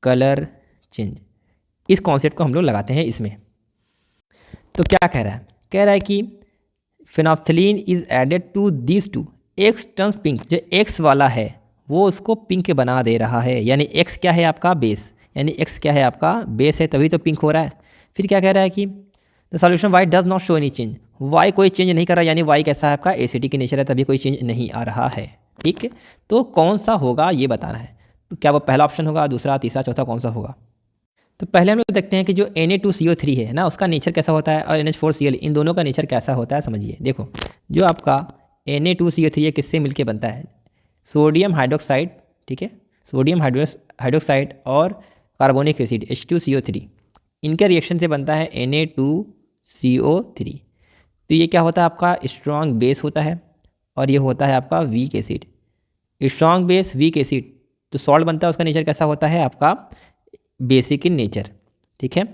कलर चेंज। इस कॉन्सेप्ट को हम लोग लगाते हैं इसमें। तो क्या कह रहा है, कह रहा है कि phenolphthalein is added to these 2, X turns pink, जो X वाला है वो उसको पिंक बना दे रहा है, यानी X क्या है आपका बेस, यानी X क्या है आपका बेस है, तभी तो पिंक हो रहा है। फिर क्या कह रहा है कि the solution Y does not show any change, Y कोई चेंज नहीं कर रहा, यानी Y कैसा है आपका एसिडिक नेचर है, तभी कोई चेंज नहीं आ रहा है। ठीक है, तो कौन सा होगा ये बताना है। तो क्या वो पहला ऑप्शन होगा, दूसरा, तीसरा, चौथा, कौन सा होगा। तो पहले हम लोग देखते हैं कि जो Na2CO3 है ना, उसका नेचर कैसा होता है, और NH4Cl, इन दोनों का नेचर कैसा होता है समझिए। देखो, जो आपका Na2CO3 है किससे मिलके बनता है, सोडियम हाइड्रोक्साइड, ठीक है, सोडियम हाइड्रोक्साइड और कार्बोनिक एसिड H2CO3, इनके रिएक्शन से बनता है Na2CO3। तो ये क्या होता है आपका स्ट्रॉन्ग बेस होता है, और ये होता है आपका weak acid. Strong base weak acid, तो सॉल्ट बनता है, उसका नेचर कैसा होता है आपका बेसिक इन नेचर। ठीक है,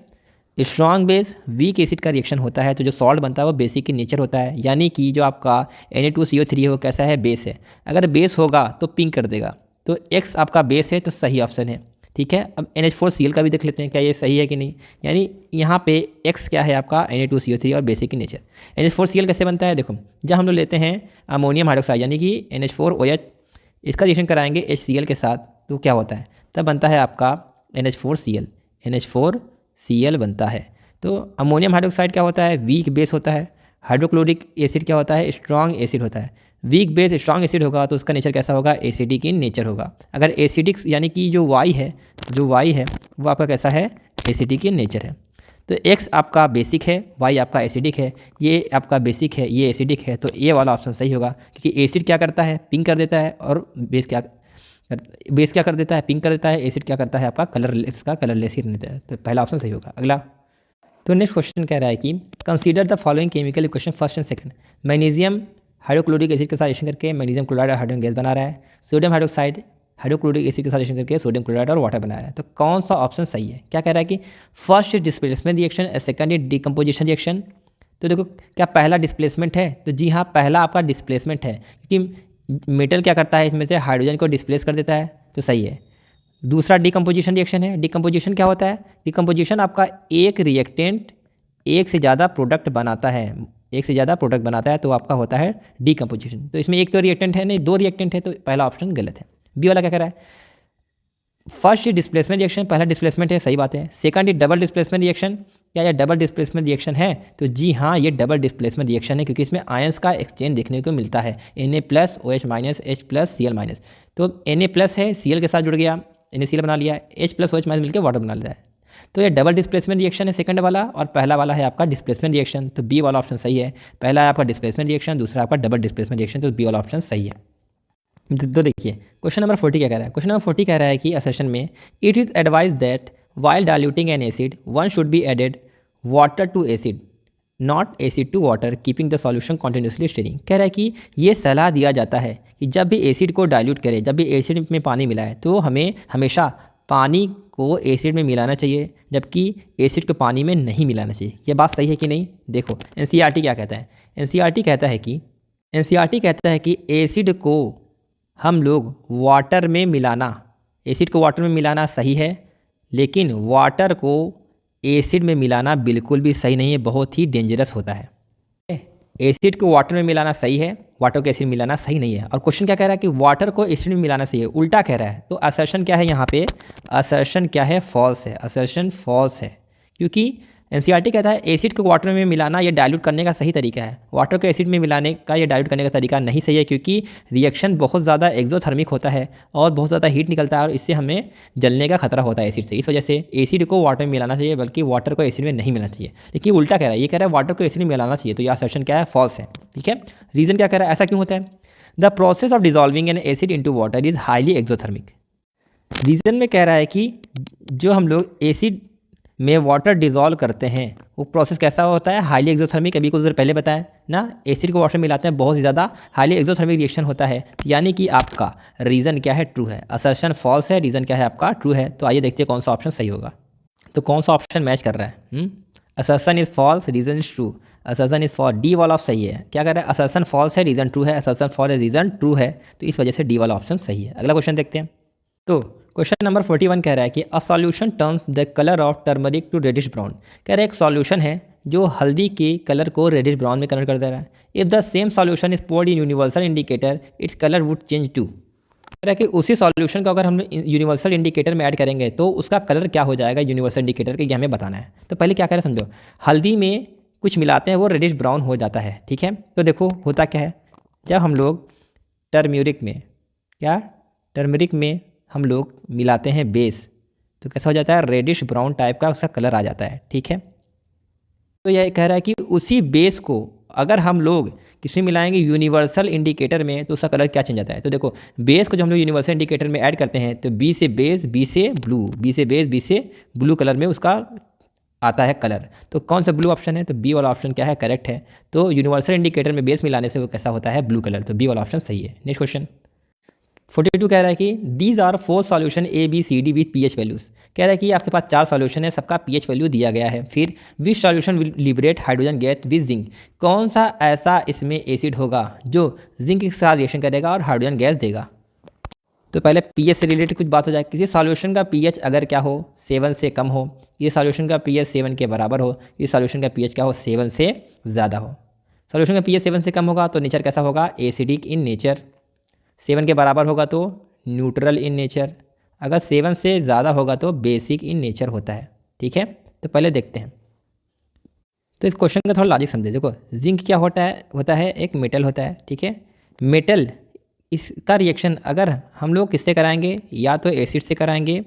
स्ट्रॉन्ग बेस वीक एसिड का रिएक्शन होता है, तो जो सॉल्ट बनता है वो बेसिक इन नेचर होता है, यानी कि जो आपका Na2CO3 है वो कैसा है, बेस है। अगर बेस होगा तो पिंक कर देगा, तो X आपका बेस है, तो सही ऑप्शन है। ठीक है, अब NH4Cl का भी देख लेते हैं क्या ये सही है कि नहीं, यानी यहाँ पे X क्या है आपका Na2CO3 और बेसिक इन नेचर। NH4Cl कैसे बनता है, देखो, जब हम लोग लेते हैं अमोनियम हाइड्रोक्साइड यानी कि NH4OH, इसका रिएक्शन कराएंगे HCl के साथ, तो क्या होता है, तब बनता है आपका NH4Cl बनता है। तो अमोनियम हाइड्रोक्साइड क्या होता है, वीक बेस होता है। हाइड्रोक्लोरिक एसिड क्या होता है, स्ट्रॉन्ग एसिड होता है। वीक बेस स्ट्रॉन्ग एसिड होगा तो उसका नेचर कैसा होगा, एसिडिक इन नेचर होगा। अगर एसिडिक यानी कि जो Y है वो आपका कैसा है, एसिडिक इन नेचर है। तो X आपका बेसिक है, Y आपका एसिडिक है, ये आपका बेसिक है, ये एसिडिक है, तो ये वाला ऑप्शन सही होगा, क्योंकि एसिड क्या करता है, पिंक कर देता है, और बेस क्या कर देता है, पिंक कर देता है। एसिड क्या करता है आपका कलरलेस ही रहता है, तो पहला ऑप्शन सही होगा। अगला, तो नेक्स्ट क्वेश्चन कह रहा है कि consider the following chemical equation first and second. Magnesium hydrochloric acid के साथ रिएक्शन करके मैग्नीशियम क्लोराइड और हाइड्रोजन गैस बना रहा है। सोडियम हाइड्रोक्साइड हाइड्रोक्लोरिक एसिड के साथ रिएक्शन करके सोडियम क्लोराइड और वाटर बना रहा है, तो कौन सा ऑप्शन सही है। क्या कह रहा है कि first displacement reaction, second is decomposition reaction. तो देखो, क्या पहला डिस्प्लेसमेंट है, तो जी हाँ पहला आपका डिस्प्लेसमेंट है, क्योंकि मेटल क्या करता है, इसमें से हाइड्रोजन को डिस्प्लेस कर देता है, तो सही है। दूसरा डिकम्पोजिशन रिएक्शन है। डिकम्पोजिशन क्या होता है, डिकम्पोजिशन आपका एक रिएक्टेंट एक से ज़्यादा प्रोडक्ट बनाता है, एक से ज़्यादा प्रोडक्ट बनाता है तो आपका होता है डीकम्पोजिशन। तो इसमें एक तो रिएक्टेंट है नहीं, दो रिएक्टेंट है, तो पहला ऑप्शन गलत है। बी वाला क्या कह रहा है, फर्स्ट डिस्प्लेसमेंट रिएक्शन, पहला डिस्प्लेसमेंट है, सही बात है। सेकंड डबल डिस्प्लेसमेंट रिएक्शन, क्या यह डबल डिस्प्लेसमेंट रिएक्शन है? तो जी हाँ, ये डबल डिस्प्लेसमेंट रिएक्शन है, क्योंकि इसमें आयंस का एक्सचेंज देखने को मिलता है, Na+ OH- H+ Cl-। तो Na+ है, Cl के साथ जुड़ गया, NaCl बना लिया, H+ OH- मिलकर वाटर बना लिया है। तो ये डबल डिस्प्लेसमेंट रिएक्शन है सेकंड वाला, और पहला वाला है आपका डिस्प्लेसमेंट रिएक्शन। तो बी वाला ऑप्शन सही है। पहला है आपका डिस्प्लेसमेंट रिएक्शन, दूसरा आपका डबल डिस्प्लेसमेंट रिएक्शन, तो बी वाला ऑप्शन सही है। तो देखिए क्वेश्चन नंबर 40 क्या कह रहा है। क्वेश्चन नंबर 40 कह रहा है कि असर्शन में it is advise that while diluting an acid one should be added water to acid not acid to water keeping the solution continuously stirring. कह रहा है कि ये सलाह दिया जाता है कि जब भी एसिड को डाइल्यूट करें, जब भी एसिड में पानी मिलाए, तो हमें हमेशा पानी को एसिड में मिलाना चाहिए, जबकि एसिड को पानी में नहीं मिलाना चाहिए। ये बात सही है कि नहीं? देखो एनसीईआरटी क्या कहता है। एनसीईआरटी कहता है कि एसिड को हम लोग वाटर में मिलाना, एसिड को वाटर में मिलाना सही है, लेकिन वाटर को एसिड में मिलाना बिल्कुल भी सही नहीं है, बहुत ही डेंजरस होता है। एसिड को वाटर में मिलाना सही है, वाटर को एसिड में मिलाना सही नहीं है। और क्वेश्चन क्या कह रहा है कि वाटर को एसिड में मिलाना सही है, उल्टा कह रहा है। तो असर्शन क्या है यहाँ पे? असर्शन क्या है? फॉल्स है। असर्शन फॉल्स है, क्योंकि एनसीईआरटी कहता है एसिड को वाटर में मिलाना ये डाइल्यूट करने का सही तरीका है। वाटर को एसिड में मिलाने का ये डाइल्यूट करने का तरीका नहीं सही है, क्योंकि रिएक्शन बहुत ज़्यादा एक्सोथर्मिक होता है और बहुत ज़्यादा हीट निकलता है, और इससे हमें जलने का खतरा होता है एसिड से। इस वजह से एसिड को वाटर में मिलाना चाहिए, बल्कि वाटर को एसिड में नहीं मिलाना चाहिए। लेकिन उल्टा कह रहा है, ये कह रहा है वाटर को एसिड में मिलाना चाहिए। तो यह असर्शन क्या है? फॉल्स है। ठीक है, रीज़न क्या कह रहा है, ऐसा क्यों होता है? The process of dissolving N acid into water is highly exothermic. Reason में कह रहा है कि जो हम लोग एसिड में वाटर डिज़ोल्व करते हैं वो प्रोसेस कैसा होता है? Highly exothermic. अभी कुछ देर पहले बताया ना, एसिड को वाटर में मिलाते हैं, बहुत ज़्यादा हाईली एक्सोथर्मिक रिएक्शन होता है। यानी कि आपका रीज़न क्या है? ट्रू है। असर्शन फॉल्स है, रीज़न क्या है आपका? ट्रू है। तो आइए देखते हैं कौन सा ऑप्शन सही होगा। तो कौन सा ऑप्शन मैच कर रहा है? Assertion is false, reason is true. Assertion is false, D वाला सही है। क्या कर रहा है? असर्शन फॉल्स है, रीज़न ट्रू है। असर्शन फॉल्स है, रीज़न ट्रू है, तो इस वजह से डी वाला ऑप्शन सही है। अगला क्वेश्चन देखते हैं। तो क्वेश्चन नंबर 41 कह रहा है कि a solution turns the colour of turmeric to reddish brown. कह रहा है एक सॉल्यूशन है जो हल्दी के कलर को रेडिश ब्राउन में कन्वर्ट कर दे रहा है। If the same solution is poured in universal indicator its colour would change to. कह रहा है कि उसी सॉल्यूशन को अगर हम यूनिवर्सल इंडिकेटर में ऐड करेंगे तो उसका कलर क्या हो जाएगा यूनिवर्सल इंडिकेटर के, ये हमें बताना है। तो पहले क्या कह रहे हैं समझो, हल्दी में कुछ मिलाते हैं वो रेडिश ब्राउन हो जाता है। ठीक है, तो देखो होता क्या है, जब हम लोग टर्मरिक में हम लोग मिलाते हैं बेस, तो कैसा हो जाता है? रेडिश ब्राउन टाइप का उसका कलर आ जाता है। ठीक है, तो यह कह रहा है कि उसी बेस को अगर हम लोग किसमें मिलाएंगे? यूनिवर्सल इंडिकेटर में, तो उसका कलर क्या चेंज आता है? तो देखो बेस को जो हम लोग यूनिवर्सल इंडिकेटर में ऐड करते हैं तो बी से बेस, बी से ब्लू, बी से बेस, बी से ब्लू कलर में उसका आता है कलर। तो कौन सा ब्लू ऑप्शन है? तो बी वाला ऑप्शन क्या है? करेक्ट है। तो यूनिवर्सल इंडिकेटर में बेस मिलाने से वो कैसा होता है? Blue colour. तो बी वाला ऑप्शन सही है। नेक्स्ट क्वेश्चन 42 कह रहा है कि these are 4 solution A B C D with pH values. कह रहा है कि आपके पास 4 सॉल्यूशन है, सबका पीएच वैल्यू दिया गया है। फिर which solution will liberate hydrogen gas with zinc. कौन सा ऐसा इसमें एसिड होगा जो जिंक के साथ रिएक्शन करेगा और हाइड्रोजन गैस देगा? तो पहले पीएच से रिलेटेड कुछ बात हो जाए। किसी सॉल्यूशन का पीएच अगर क्या हो? 7 से कम हो, ये सॉल्यूशन का पीएच 7 के बराबर हो, ये सॉल्यूशन का पीएच क्या हो? 7 से ज़्यादा हो। सॉल्यूशन का पीएच 7 से कम होगा तो नेचर कैसा होगा? Acidic in nature. 7 के बराबर होगा तो न्यूट्रल इन नेचर। अगर 7 से ज़्यादा होगा तो बेसिक इन नेचर होता है। ठीक है, तो पहले देखते हैं। तो इस क्वेश्चन का थोड़ा लॉजिक समझे। देखो जिंक क्या होता है एक मेटल होता है। ठीक है, मेटल इसका रिएक्शन अगर हम लोग किससे कराएंगे? या तो एसिड से कराएंगे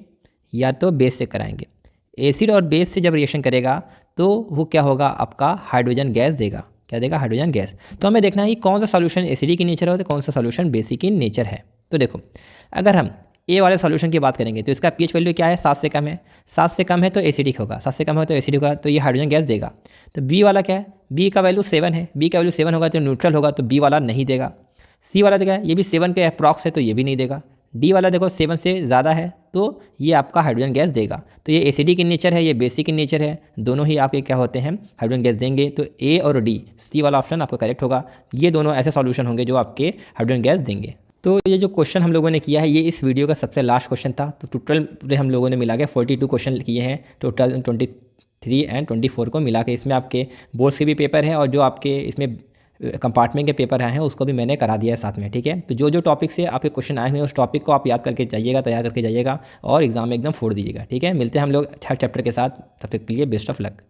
या तो बेस से कराएंगे। एसिड और बेस से जब रिएक्शन करेगा तो वो क्या होगा? आपका हाइड्रोजन गैस देगा। क्या देगा? Hydrogen gas. तो हमें देखना है कि कौन सा सॉल्यूशन एसिडिक इन नेचर है और कौन सा सॉल्यूशन बेसिक इन नेचर है। तो देखो अगर हम ए वाले सॉल्यूशन की बात करेंगे तो इसका पीएच वैल्यू क्या है? 7 से कम है। 7 से कम है तो एसिडिक होगा, 7 से कम है तो एसिडिक होगा, तो ये हाइड्रोजन गैस देगा। तो बी वाला क्या है? बी का वैल्यू 7 है। बी का वैल्यू 7 होगा तो न्यूट्रल होगा, तो बी वाला नहीं देगा। सी वाला देगा, ये भी 7 के अप्रॉक्स है तो ये भी नहीं देगा। डी वाला देखो 7 से ज़्यादा है तो ये आपका हाइड्रोजन गैस देगा। तो ये एसिडिक इन नेचर है, ये बेसिक इन नेचर है, दोनों ही आपके क्या होते हैं? हाइड्रोजन गैस देंगे। तो ए और डी, सी वाला ऑप्शन आपका करेक्ट होगा। ये दोनों ऐसे सॉल्यूशन होंगे जो आपके हाइड्रोजन गैस देंगे। तो ये जो क्वेश्चन हम लोगों ने किया है ये इस वीडियो का सबसे लास्ट क्वेश्चन था। तो टोटल हम लोगों ने मिला के 42 क्वेश्चन किए हैं टोटल 3 एंड 24 को मिला के। इसमें आपके बोर्ड्स के भी पेपर है और जो आपके इसमें कंपार्टमेंट के पेपर आए हैं उसको भी मैंने करा दिया है साथ में, ठीक है। तो जो जो टॉपिक से आपके क्वेश्चन आए हुए हैं उस टॉपिक को आप याद करके जाइएगा, तैयार करके जाइएगा और एग्जाम में एकदम फोड़ दीजिएगा, ठीक है। मिलते हैं हम लोग थर्ड चैप्टर के साथ, तब तक के लिए बेस्ट ऑफ लक।